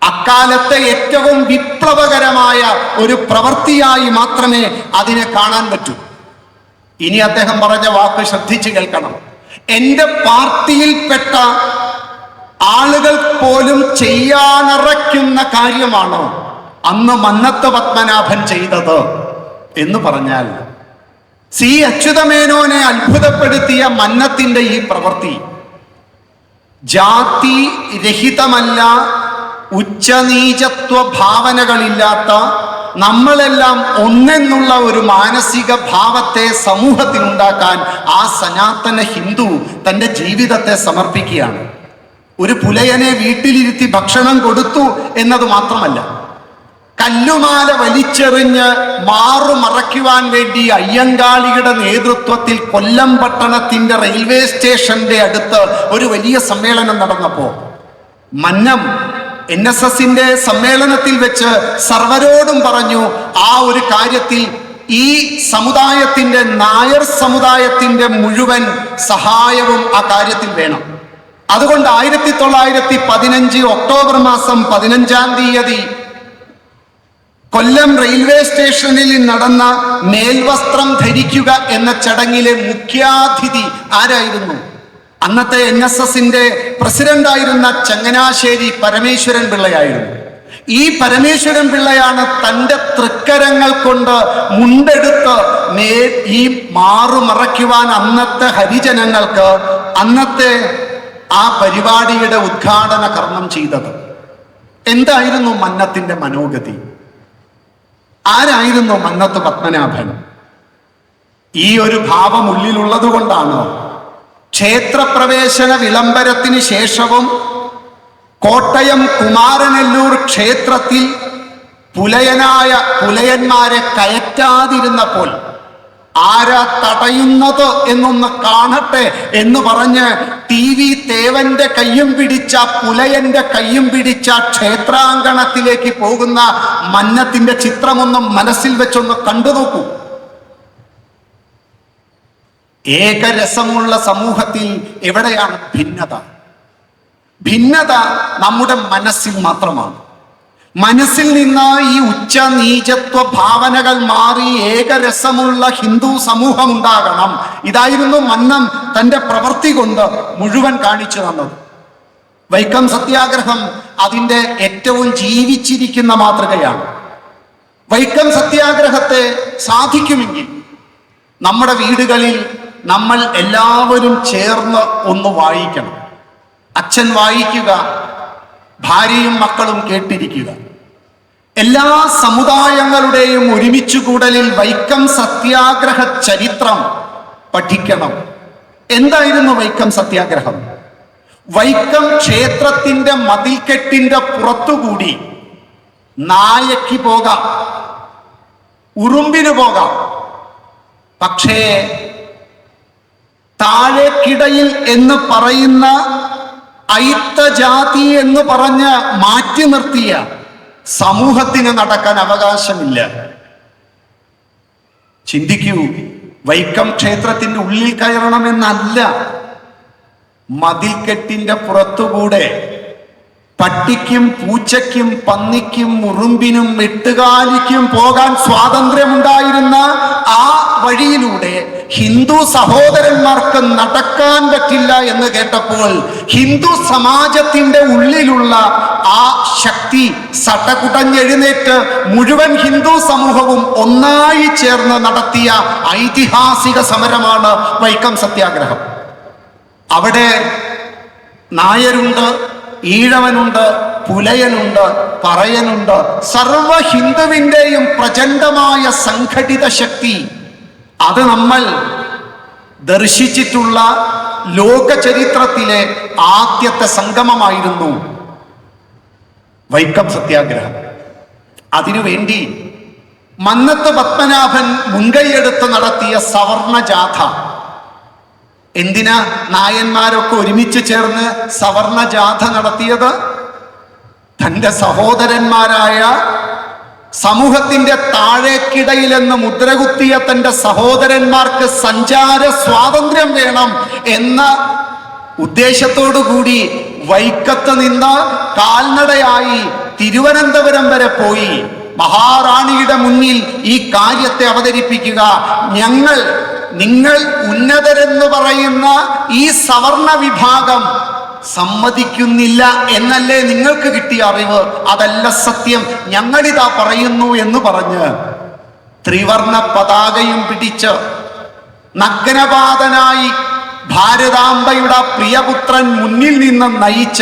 അക്കാലത്തെ ഏറ്റവും വിപ്ലവകരമായ ഒരു പ്രവൃത്തിയായി മാത്രമേ അതിനെ കാണാൻ പറ്റൂ. ഇനി അദ്ദേഹം പറഞ്ഞ വാക്ക് ശ്രദ്ധിച്ചു കേൾക്കണം. എന്റെ പാർട്ടിയിൽപ്പെട്ട ആളുകൾ പോലും ചെയ്യാനറയ്ക്കുന്ന കാര്യമാണ് അന്ന് മന്നത്ത് പത്മനാഭൻ ചെയ്തത് എന്ന് പറഞ്ഞാൽ, C. അച്യുതമേനോനെ അത്ഭുതപ്പെടുത്തിയ മന്നത്തിന്റെ ഈ പ്രവൃത്തി ജാതി രഹിതമല്ല, ഉച്ചനീചത്വ ഭാവനകളില്ലാത്ത, നമ്മളെല്ലാം ഒന്നെന്നുള്ള ഒരു മാനസിക ഭാവത്തെ സമൂഹത്തിൽ ഉണ്ടാക്കാൻ ആ സനാതന ഹിന്ദു തന്റെ ജീവിതത്തെ സമർപ്പിക്കുകയാണ്. ഒരു പുലയനെ വീട്ടിലിരുത്തി ഭക്ഷണം കൊടുത്തു എന്നത് മാത്രമല്ല, കല്ലുമാല വലിച്ചെറിഞ്ഞ് മാറുമറയ്ക്കുവാൻ വേണ്ടി അയ്യങ്കാളിയുടെ നേതൃത്വത്തിൽ കൊല്ലം പട്ടണത്തിന്റെ റെയിൽവേ സ്റ്റേഷന്റെ അടുത്ത് ഒരു വലിയ സമ്മേളനം നടന്നപ്പോ മന്നം NSSന്റെ സമ്മേളനത്തിൽ വെച്ച് സർവരോടും പറഞ്ഞു, ആ ഒരു കാര്യത്തിൽ ഈ സമുദായത്തിന്റെ, നായർ സമുദായത്തിന്റെ മുഴുവൻ സഹായവും ആ കാര്യത്തിൽ വേണം. അതുകൊണ്ട് 1915 ഒക്ടോബർ മാസം 15-ാം തീയതി കൊല്ലം റെയിൽവേ സ്റ്റേഷനിൽ നടന്ന മേൽവസ്ത്രം ധരിക്കുക എന്ന ചടങ്ങിലെ മുഖ്യാതിഥി ആരായിരുന്നു? അന്നത്തെ NSSന്റെ പ്രസിഡന്റായിരുന്ന ചങ്ങനാശ്ശേരി പരമേശ്വരൻ പിള്ളയായിരുന്നു. ഈ പരമേശ്വരൻ പിള്ളയാണ് തൻ്റെ തൃക്കരങ്ങൾ കൊണ്ട് മുണ്ടെടുത്ത് ഈ മാറുമറയ്ക്കുവാൻ അന്നത്തെ ഹരിജനങ്ങൾക്ക് അന്നത്തെ ആ പരിപാടിയുടെ ഉദ്ഘാടന കർമ്മം ചെയ്തത്. എന്തായിരുന്നു മന്നത്തിന്റെ മനോഗതി? ആരായിരുന്നു മന്നത്ത് പത്മനാഭൻ? ഈ ഒരു ഭാവം ഉള്ളിലുള്ളത് കൊണ്ടാണ് ക്ഷേത്രപ്രവേശന വിളംബരത്തിന് ശേഷവും കോട്ടയം കുമാരനെല്ലൂർ ക്ഷേത്രത്തിൽ പുലയന്മാരെ കയറ്റാതിരുന്നപ്പോൾ ആരാ തടയുന്നത് എന്നൊന്ന് കാണട്ടെ എന്ന് പറഞ്ഞ് TV തേവന്റെ കയ്യും പിടിച്ച, പുലയന്റെ കയ്യും പിടിച്ച ക്ഷേത്രാങ്കണത്തിലേക്ക് പോകുന്ന മന്നത്തിന്റെ ചിത്രമൊന്നും മനസ്സിൽ വെച്ചൊന്ന് കണ്ടു നോക്കൂ. ഏകരസമുള്ള സമൂഹത്തിൽ എവിടെയാണ് ഭിന്നത? ഭിന്നത നമ്മുടെ മനസ്സിൽ മാത്രമാണ്. മനസ്സിൽ നിന്ന് ഈ ഉച്ച നീചത്വ ഭാവനകൾ മാറി ഏകരസമുള്ള ഹിന്ദു സമൂഹം ഉണ്ടാകണം. ഇതായിരുന്നു മന്നം തന്റെ പ്രവൃത്തി കൊണ്ട് മുഴുവൻ കാണിച്ചു തന്നത്. വൈക്കം സത്യാഗ്രഹം അതിൻ്റെ ഏറ്റവും ജീവിച്ചിരിക്കുന്ന മാതൃകയാണ്. വൈക്കം സത്യാഗ്രഹത്തെ സാധിക്കുമെങ്കിൽ നമ്മുടെ വീടുകളിൽ നമ്മൾ എല്ലാവരും ചേർന്ന് ഒന്ന് വായിക്കണം. അച്ഛൻ വായിക്കുക, ഭാര്യയും മക്കളും കേട്ടിരിക്കുക. എല്ലാ സമുദായങ്ങളുടെയും ഒരുമിച്ച് കൂടലിൽ വൈക്കം സത്യാഗ്രഹ ചരിത്രം പഠിക്കണം. എന്തായിരുന്നു വൈക്കം സത്യാഗ്രഹം? വൈക്കം ക്ഷേത്രത്തിന്റെ മതിൽക്കെട്ടിന്റെ പുറത്തുകൂടി നായയ്ക്ക് പോകാം, ഉറുമ്പിന് പോകാം. പക്ഷേ താഴേക്കിടയിൽ എന്ന് പറയുന്ന ഐത്തജാതി എന്ന് പറഞ്ഞ് മാറ്റി നിർത്തിയ സമൂഹത്തിന് നടക്കാൻ അവകാശമില്ല. ചിന്തിക്കൂ, വൈക്കം ക്ഷേത്രത്തിന്റെ ഉള്ളിൽ കയറണമെന്നല്ല, മതിൽക്കെട്ടിന്റെ പുറത്തുകൂടെ പട്ടിക്കും പൂച്ചയ്ക്കും പന്നിക്കും ഉറുമ്പിനും എട്ടുകാലിക്കും പോകാൻ സ്വാതന്ത്ര്യമുണ്ടായിരുന്ന ആ വഴിയിലൂടെ ഹിന്ദു സഹോദരന്മാർക്ക് നടക്കാൻ പറ്റില്ല എന്ന് കേട്ടപ്പോൾ ഹിന്ദു സമാജത്തിന്റെ ഉള്ളിലുള്ള ആ ശക്തി സടകുടഞ്ഞെഴുന്നേറ്റ് മുഴുവൻ ഹിന്ദു സമൂഹവും ഒന്നായി ചേർന്ന് നടത്തിയ ഐതിഹാസിക സമരമാണ് വൈക്കം സത്യാഗ്രഹം. അവിടെ നായരുണ്ട്, ഈഴവനുണ്ട്, പുലയനുണ്ട്, പറയനുണ്ട്. സർവ ഹിന്ദുവിൻ്റെയും പ്രചണ്ഡമായ സംഘടിത ശക്തി അത് നമ്മൾ ദർശിച്ചിട്ടുള്ള ലോക ചരിത്രത്തിലെ ആദ്യത്തെ സംഗമമായിരുന്നു വൈക്കം സത്യാഗ്രഹം. അതിനുവേണ്ടി മന്നത്ത് പത്മനാഭൻ മുൻകൈയെടുത്ത് നടത്തിയ സവർണ ജാഥ. എന്തിനാ നായന്മാരൊക്കെ ഒരുമിച്ച് ചേർന്ന് സവർണ ജാഥ നടത്തിയത്? തൻ്റെ സഹോദരന്മാരായ സമൂഹത്തിന്റെ താഴേക്കിടയിലെന്ന് മുദ്രകുത്തിയ തൻ്റെ സഹോദരന്മാർക്ക് സഞ്ചാര സ്വാതന്ത്ര്യം വേണം എന്ന ഉദ്ദേശത്തോടു കൂടി വൈക്കത്ത് നിന്ന് കാൽനടയായി തിരുവനന്തപുരം വരെ പോയി മഹാറാണിയുടെ മുന്നിൽ ഈ കാര്യത്തെ അവതരിപ്പിക്കുക. നിങ്ങൾ ഉന്നതരെന്ന് പറയുന്ന ഈ സവർണ വിഭാഗം സമ്മതിക്കുന്നില്ല എന്നല്ലേ നിങ്ങൾക്ക് കിട്ടിയ അറിവ്? അതല്ല സത്യം, ഞങ്ങളിതാ പറയുന്നു എന്ന് പറഞ്ഞ് ത്രിവർണ പതാകയും പിടിച്ച് നഗ്നപാതനായി ഭാരതാംബയുടെ പ്രിയപുത്രൻ മുന്നിൽ നിന്ന് നയിച്ച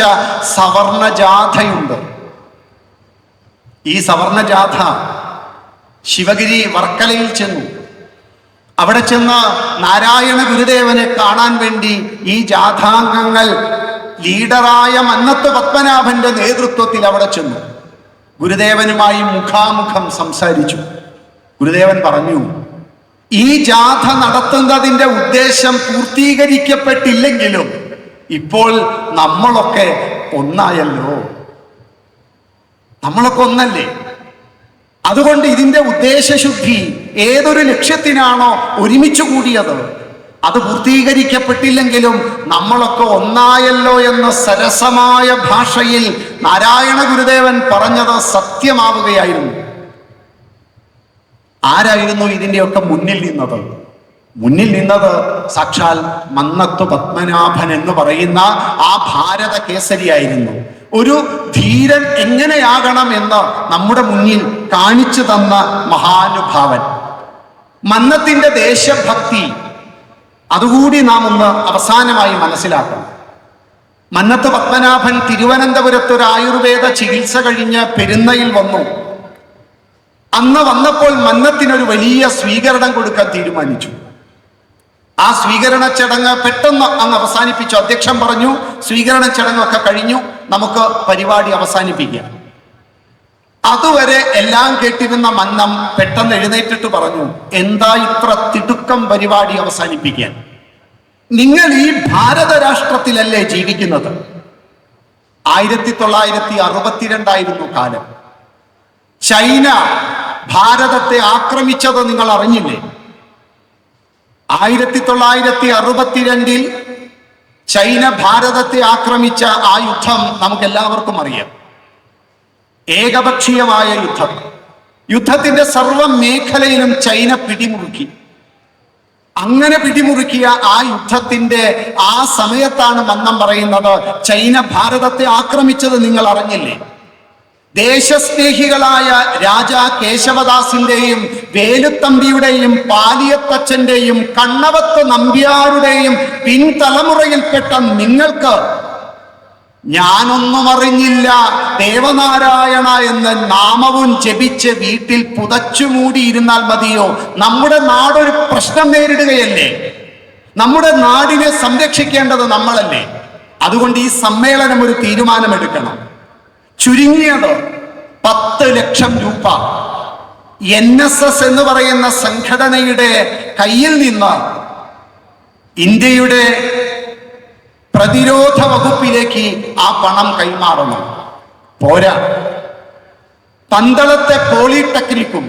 സവർണ ജാഥയുണ്ട്. ഈ സവർണ ജാഥ ശിവഗിരി വർക്കലയിൽ ചെന്നു. അവിടെ ചെന്ന് നാരായണ ഗുരുദേവനെ കാണാൻ വേണ്ടി ഈ ജാഥാംഗങ്ങൾ ലീഡറായ മന്നത്ത് പത്മനാഭന്റെ നേതൃത്വത്തിൽ അവിടെ ചെന്നു. ഗുരുദേവനുമായി മുഖാമുഖം സംസാരിച്ചു. ഗുരുദേവൻ പറഞ്ഞു, ഈ ജാഥ നടത്തുന്നതിന്റെ ഉദ്ദേശം പൂർത്തീകരിക്കപ്പെട്ടില്ലെങ്കിലും ഇപ്പോൾ നമ്മളൊക്കെ ഒന്നായല്ലോ, നമ്മളൊക്കെ ഒന്നല്ലേ. അതുകൊണ്ട് ഇതിന്റെ ഉദ്ദേശശുദ്ധി ഏതൊരു ലക്ഷ്യത്തിനാണോ ഒരുമിച്ച് കൂടിയത് അത് പൂർത്തീകരിക്കപ്പെട്ടില്ലെങ്കിലും നമ്മളൊക്കെ ഒന്നായല്ലോ എന്ന് സരസമായ ഭാഷയിൽ നാരായണ ഗുരുദേവൻ പറഞ്ഞത് സത്യമാവുകയായിരുന്നു. ആരായിരുന്നു ഇതിൻ്റെയൊക്കെ മുന്നിൽ നിന്നത്? മുന്നിൽ നിന്നത് സാക്ഷാൽ മന്നത്ത് പത്മനാഭൻ എന്ന് പറയുന്ന ആ ഭാരത കേസരിയായിരുന്നു. ഒരു ധീരൻ എങ്ങനെയാകണം എന്ന് നമ്മുടെ മുന്നിൽ കാണിച്ചു തന്ന മഹാനുഭാവൻ. മന്നത്തിന്റെ ദേശഭക്തി അതുകൂടി നാം ഒന്ന് അവസാനമായി മനസ്സിലാക്കണം. മന്നത്ത് പത്മനാഭൻ തിരുവനന്തപുരത്ത് ഒരു ആയുർവേദ ചികിത്സ കഴിഞ്ഞ് പെരുന്നയിൽ വന്നു. അന്ന് വന്നപ്പോൾ മന്നത്തിനൊരു വലിയ സ്വീകരണം കൊടുക്കാൻ തീരുമാനിച്ചു. ആ സ്വീകരണ ചടങ്ങ് പെട്ടെന്ന് അങ്ങ് അവസാനിപ്പിച്ചു. അധ്യക്ഷൻ പറഞ്ഞു, സ്വീകരണ ചടങ്ങൊക്കെ കഴിഞ്ഞു, നമുക്ക് പരിപാടി അവസാനിപ്പിക്കാം. അതുവരെ എല്ലാം കേട്ടിരുന്ന മന്നം പെട്ടെന്ന് എഴുന്നേറ്റിട്ട് പറഞ്ഞു, എന്താ ഇത്ര തിടുക്കം പരിപാടി അവസാനിപ്പിക്കാൻ? നിങ്ങൾ ഈ ഭാരത രാഷ്ട്രത്തിലല്ലേ ജീവിക്കുന്നത്? 1962 കാലം. ചൈന ഭാരതത്തെ ആക്രമിച്ചത് നിങ്ങൾ അറിഞ്ഞില്ലേ? 1962 ചൈന ഭാരതത്തെ ആക്രമിച്ച ആ യുദ്ധം നമുക്കെല്ലാവർക്കും അറിയാം. ഏകപക്ഷീയമായ യുദ്ധം. യുദ്ധത്തിന്റെ സർവ മേഖലയിലും ചൈന പിടിമുറുക്കി. അങ്ങനെ പിടിമുറുക്കിയ ആ യുദ്ധത്തിന്റെ ആ സമയത്താണ് മന്നം പറയുന്നത്, ചൈന ഭാരതത്തെ ആക്രമിച്ചത് നിങ്ങൾ അറിഞ്ഞില്ലേ? ദേശസ്നേഹികളായ രാജാ കേശവദാസിന്റെയും വേലുത്തമ്പിയുടെയും പാലിയത്തച്ഛന്റെയും കണ്ണവത്ത് നമ്പ്യാരുടെയും പിൻതലമുറയിൽപ്പെട്ട നിങ്ങൾക്ക് ഞാനൊന്നും അറിഞ്ഞില്ല ദേവനാരായണ എന്ന നാമവും ജപിച്ച് വീട്ടിൽ പുതച്ചു മൂടിയിരുന്നാൽ മതിയോ? നമ്മുടെ നാടൊരു പ്രശ്നം നേരിടുകയല്ലേ? നമ്മുടെ നാടിനെ സംരക്ഷിക്കേണ്ടത് നമ്മളല്ലേ? അതുകൊണ്ട് ഈ സമ്മേളനം ഒരു തീരുമാനമെടുക്കണം. ചുരുങ്ങിയത് 10 ലക്ഷം രൂപ NSS എന്ന് പറയുന്ന സംഘടനയുടെ കയ്യിൽ നിന്ന് ഇന്ത്യയുടെ പ്രതിരോധ വകുപ്പിലേക്ക് ആ പണം കൈമാറണം. പോരാ, പന്തളത്തെ പോളിടെക്നിക്കും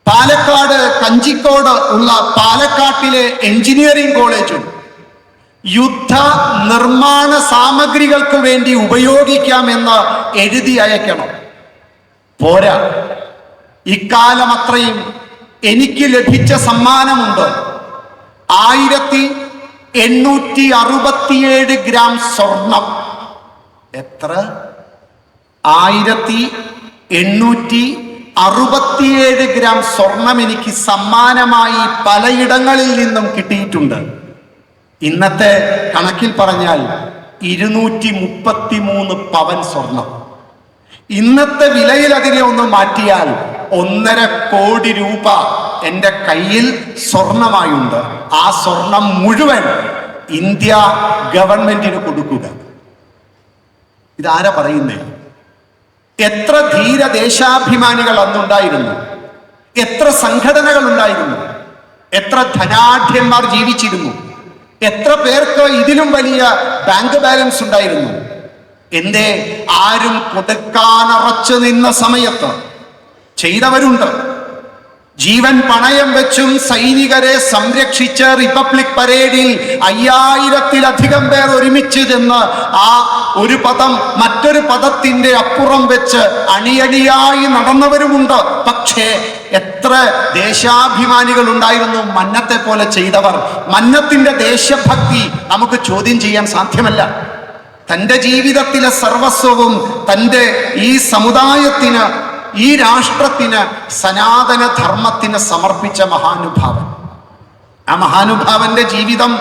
പാലക്കാട് കഞ്ചിക്കോട് ഉള്ള പാലക്കാട്ടിലെ എഞ്ചിനീയറിംഗ് കോളേജും യുദ്ധ നിർമ്മാണ സാമഗ്രികൾക്ക് വേണ്ടി ഉപയോഗിക്കാമെന്ന് എഴുതി അയക്കണം. പോരാ, ഇക്കാലം അത്രയും എനിക്ക് ലഭിച്ച സമ്മാനമുണ്ട്. 1867 ഗ്രാം സ്വർണം. എത്ര? 1867 ഗ്രാം സ്വർണം എനിക്ക് സമ്മാനമായി പലയിടങ്ങളിൽ നിന്നും കിട്ടിയിട്ടുണ്ട്. ഇന്നത്തെ കണക്കിൽ പറഞ്ഞാൽ 233 പവൻ സ്വർണം. ഇന്നത്തെ വിലയിൽ അതിനെ ഒന്ന് മാറ്റിയാൽ 1.5 കോടി രൂപ എൻ്റെ കയ്യിൽ സ്വർണമായുണ്ട്. ആ സ്വർണം മുഴുവൻ ഇന്ത്യ ഗവൺമെന്റിന് കൊടുക്കുക. ഇതാരാ പറയുന്നേ? എത്ര ധീര ദേശാഭിമാനികൾ അന്നുണ്ടായിരുന്നു, എത്ര സംഘടനകൾ ഉണ്ടായിരുന്നു, എത്ര ധനാഢ്യന്മാർ ജീവിച്ചിരുന്നു, എത്ര പേർക്ക് ഇതിലും വലിയ ബാങ്ക് ബാലൻസ് ഉണ്ടായിരുന്നു. എന്തേ ആരും കൊടുക്കാനറച്ചു നിന്ന സമയത്ത് ചെയ്തവരുണ്ട്. ജീവൻ പണയം വെച്ചും സൈനികരെ സംരക്ഷിച്ച് റിപ്പബ്ലിക് പരേഡിൽ 5000-ലധികം പേർ ഒരുമിച്ച് ചെന്ന് ആ ഒരു പദം മറ്റൊരു പദത്തിന്റെ അപ്പുറം വെച്ച് അണിയണിയായി നടന്നവരുമുണ്ട്. പക്ഷേ എത്ര ദേശാഭിമാനികൾ ഉണ്ടായിരുന്നു മന്നത്തെ പോലെ ചെയ്തവർ. മന്നത്തിന്റെ ദേശഭക്തി നമുക്ക് ചോദ്യം ചെയ്യാൻ സാധ്യമല്ല. തൻ്റെ ജീവിതത്തിലെ സർവസ്വവും തൻ്റെ ഈ സമുദായത്തിന്, ഈ രാഷ്ട്രത്തിന്, സനാതന ധർമ്മത്തിന് സമർപ്പിച്ച മഹാനുഭാവൻ. ആ മഹാനുഭാവന്റെ ജീവിതം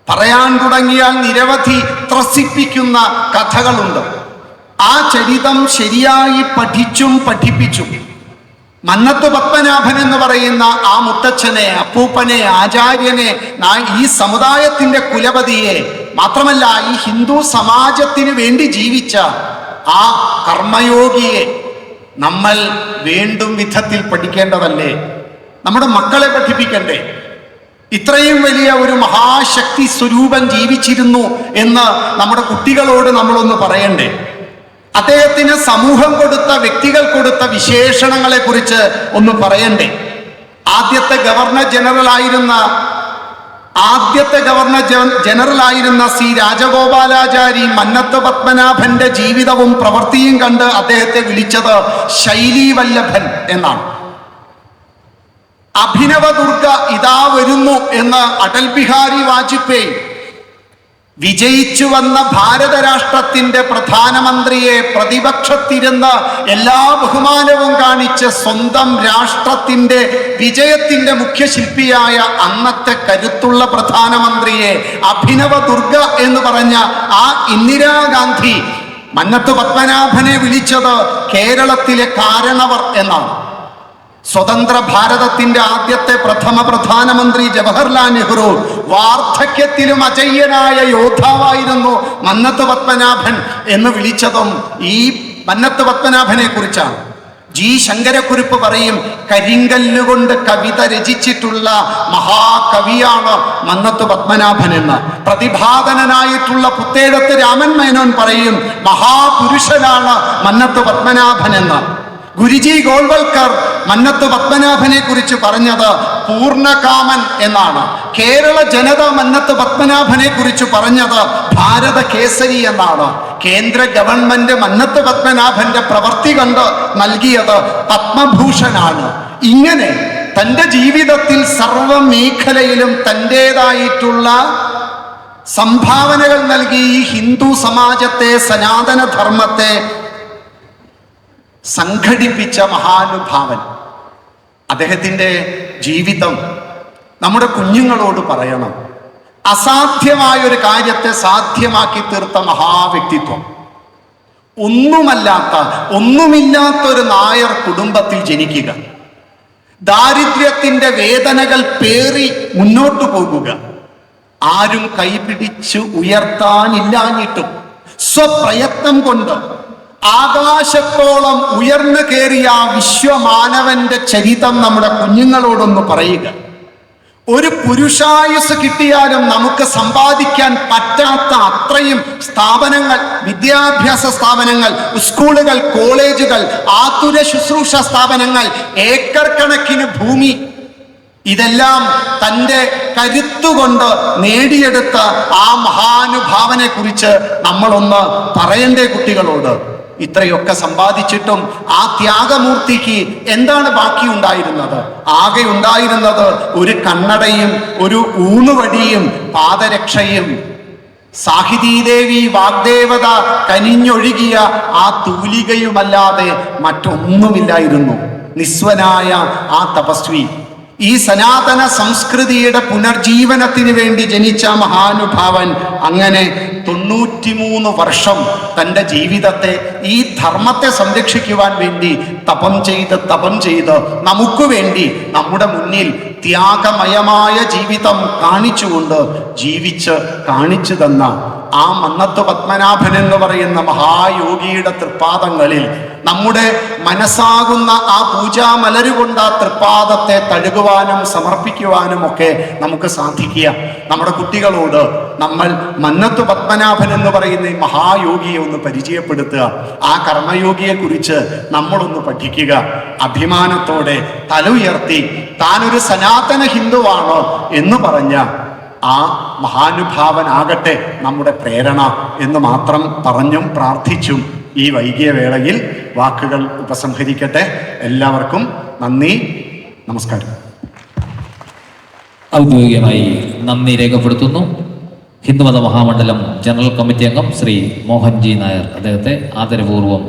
പറയാൻ തുടങ്ങിയാൽ നിരവധി ത്രസിപ്പിക്കുന്ന കഥകളുണ്ട്. ആ ചരിതം ശരിയായി പഠിച്ചും പഠിപ്പിച്ചും മന്നത്ത് പത്മനാഭൻ എന്ന് പറയുന്ന ആ മുത്തച്ഛനെ, അപ്പൂപ്പനെ, ആചാര്യനെ, ഈ സമുദായത്തിന്റെ കുലപതിയെ, മാത്രമല്ല ഈ ഹിന്ദു സമാജത്തിന് വേണ്ടി ജീവിച്ച ആ കർമ്മയോഗിയെ നമ്മൾ വീണ്ടും വിധത്തിൽ പഠിക്കേണ്ടതല്ലേ? നമ്മുടെ മക്കളെ പഠിപ്പിക്കണ്ടേ? ഇത്രയും വലിയ ഒരു മഹാശക്തി സ്വരൂപൻ ജീവിച്ചിരുന്നു എന്ന് നമ്മുടെ കുട്ടികളോട് നമ്മളൊന്ന് പറയണ്ടേ? അദ്ദേഹത്തിന് സമൂഹം കൊടുത്ത, വ്യക്തികൾ കൊടുത്ത വിശേഷണങ്ങളെ കുറിച്ച് ഒന്ന് പറയണ്ടേ? ആദ്യത്തെ ഗവർണർ ജനറൽ ആയിരുന്ന സി രാജഗോപാലാചാരി മന്നത്ത് പത്മനാഭന്റെ ജീവിതവും പ്രവൃത്തിയും കണ്ട് അദ്ദേഹത്തെ വിളിച്ചത് ശൈലീ വല്ലഭൻ എന്നാണ്. അഭിനവ ദുർഗ ഇതാ വരുന്നു എന്ന് അടൽ ബിഹാരി വാജ്പേയി വിജയിച്ചു വന്ന ഭാരത രാഷ്ട്രത്തിന്റെ പ്രധാനമന്ത്രിയെ പ്രതിപക്ഷത്തിരുന്ന് എല്ലാ ബഹുമാനവും കാണിച്ച് സ്വന്തം രാഷ്ട്രത്തിന്റെ വിജയത്തിന്റെ മുഖ്യശില്പിയായ അന്നത്തെ കരുത്തുള്ള പ്രധാനമന്ത്രിയെ അഭിനവ ദുർഗ എന്ന് പറഞ്ഞ ആ ഇന്ദിരാഗാന്ധി മന്നത്ത് പത്മനാഭനെ വിളിച്ചത് കേരളത്തിലെ കാരണവർ എന്നാണ്. സ്വതന്ത്ര ഭാരതത്തിന്റെ ആദ്യത്തെ പ്രഥമ പ്രധാനമന്ത്രി ജവഹർലാൽ നെഹ്റു വാർദ്ധക്യത്തിലും അജയ്യനായ യോദ്ധാവായിരുന്നു മന്നത്ത് പത്മനാഭൻ എന്ന് വിളിച്ചതും ഈ മന്നത്ത് പത്മനാഭനെ കുറിച്ചാണ്. ജി ശങ്കരക്കുറുപ്പ് പറയും, കരിങ്കല്ലുകൊണ്ട് കവിത രചിച്ചിട്ടുള്ള മഹാകവിയാണ് മന്നത്ത് പത്മനാഭൻ എന്ന്. പ്രതിഭാധനനായിട്ടുള്ള പുത്തേഴത്ത് രാമൻ മേനോൻ പറയും, മഹാപുരുഷനാണ് മന്നത്ത് പത്മനാഭൻ എന്ന്. ഗുരുജി ഗോൾവൽക്കർ മന്നത്ത് പത്മനാഭനെ കുറിച്ച് പറഞ്ഞത് പൂർണ്ണകാമൻ എന്നാണ്. കേരള ജനത മന്നത്ത് പത്മനാഭനെ കുറിച്ച് പറഞ്ഞത് ഭാരത കേസരി എന്നാണ്. കേന്ദ്ര ഗവൺമെന്റ് മന്നത്ത് പത്മനാഭന്റെ പ്രവൃത്തി കണ്ട് നൽകിയത് പത്മഭൂഷണാണ്. ഇങ്ങനെ തൻ്റെ ജീവിതത്തിൽ സർവ മേഖലയിലും തൻ്റെതായിട്ടുള്ള സംഭാവനകൾ നൽകി ഈ ഹിന്ദു സമാജത്തെ, സനാതന ധർമ്മത്തെ സംഘടിപ്പിച്ച മഹാനുഭാവൻ. അദ്ദേഹത്തിൻ്റെ ജീവിതം നമ്മുടെ കുഞ്ഞുങ്ങളോട് പറയണം. അസാധ്യമായൊരു കാര്യത്തെ സാധ്യമാക്കി തീർത്ത മഹാവ്യക്തിത്വം. ഒന്നുമില്ലാത്തൊരു നായർ കുടുംബത്തിൽ ജനിക്കുക, ദാരിദ്ര്യത്തിന്റെ വേദനകൾ പേറി മുന്നോട്ടു പോകുക, ആരും കൈപിടിച്ച് ഉയർത്താനില്ലാഞ്ഞിട്ടും സ്വപ്രയത്നം കൊണ്ട് ആകാശത്തോളം ഉയർന്നു കയറിയ ആ വിശ്വമാനവന്റെ ചരിതം നമ്മുടെ കുഞ്ഞുങ്ങളോടൊന്ന് പറയുക. ഒരു പുരുഷായുസ് കിട്ടിയാലും നമുക്ക് സമ്പാദിക്കാൻ പറ്റാത്ത അത്രയും സ്ഥാപനങ്ങൾ, വിദ്യാഭ്യാസ സ്ഥാപനങ്ങൾ, സ്കൂളുകൾ, കോളേജുകൾ, ആതുര ശുശ്രൂഷ സ്ഥാപനങ്ങൾ, ഏക്കർ കണക്കിന് ഭൂമി, ഇതെല്ലാം തൻ്റെ കരുത്തുകൊണ്ട് നേടിയെടുത്ത ആ മഹാനുഭാവനെ കുറിച്ച് നമ്മളൊന്ന് പറയണ്ടേ കുട്ടികളോട്? ഇത്രയൊക്കെ സമ്പാദിച്ചിട്ടും ആ ത്യാഗമൂർത്തിക്ക് എന്താണ് ബാക്കി ഉണ്ടായിരുന്നത്? ആകെ ഉണ്ടായിരുന്നത് ഒരു കണ്ണടയും ഒരു ഊന്നുവടിയും പാദരക്ഷയും. സാഹിതീദേവി വാഗ്ദേവത കനിഞ്ഞൊഴുകിയ ആ തൂലികയുമല്ലാതെ മറ്റൊന്നുമില്ലായിരുന്നു. നിസ്വനായ ആ തപസ്വി, ഈ സനാതന സംസ്കൃതിയുടെ പുനർജീവനത്തിന് വേണ്ടി ജനിച്ച മഹാനുഭാവൻ അങ്ങനെ 93 വർഷം തൻ്റെ ജീവിതത്തെ ഈ ധർമ്മത്തെ സംരക്ഷിക്കുവാൻ വേണ്ടി തപം ചെയ്ത് നമുക്ക് വേണ്ടി നമ്മുടെ മുന്നിൽ ത്യാഗമയമായ ജീവിതം കാണിച്ചുകൊണ്ട് ജീവിച്ച് കാണിച്ചു തന്ന ആ മന്നത്ത് പത്മനാഭൻ എന്ന് പറയുന്ന മഹായോഗിയുടെ തൃപ്പാദങ്ങളിൽ നമ്മുടെ മനസ്സാകുന്ന ആ പൂജാമലരുകൊണ്ട് ആ തൃപ്പാദത്തെ തഴുകുവാനും സമർപ്പിക്കുവാനും ഒക്കെ നമുക്ക് സാധിക്കുക. നമ്മുടെ കുട്ടികളോട് നമ്മൾ മന്നത്ത് പത്മനാഭൻ എന്ന് പറയുന്ന ഈ മഹായോഗിയെ ഒന്ന് പരിചയപ്പെടുത്തുക. ആ കർമ്മയോഗിയെ കുറിച്ച് നമ്മളൊന്ന് പഠിക്കുക. അഭിമാനത്തോടെ തല ഉയർത്തി താനൊരു സനാതന ഹിന്ദുവാണ് എന്ന് പറഞ്ഞ ആ മഹാനുഭാവനാകട്ടെ നമ്മുടെ പ്രേരണ എന്ന് മാത്രം പറഞ്ഞും പ്രാർത്ഥിച്ചും ഈ വൈകിയ വേളയിൽ വാക്കുകൾ ഉപസംഹരിക്കട്ടെ. എല്ലാവർക്കും നന്ദി, നമസ്കാരം. ഔദ്യോഗികമായി നന്ദി രേഖപ്പെടുത്തുന്നു. ഹിന്ദുമത മഹാമണ്ഡലം ജനറൽ കമ്മിറ്റി അംഗം ശ്രീ മോഹൻജി നായർ. അദ്ദേഹത്തെ ആദരപൂർവ്വം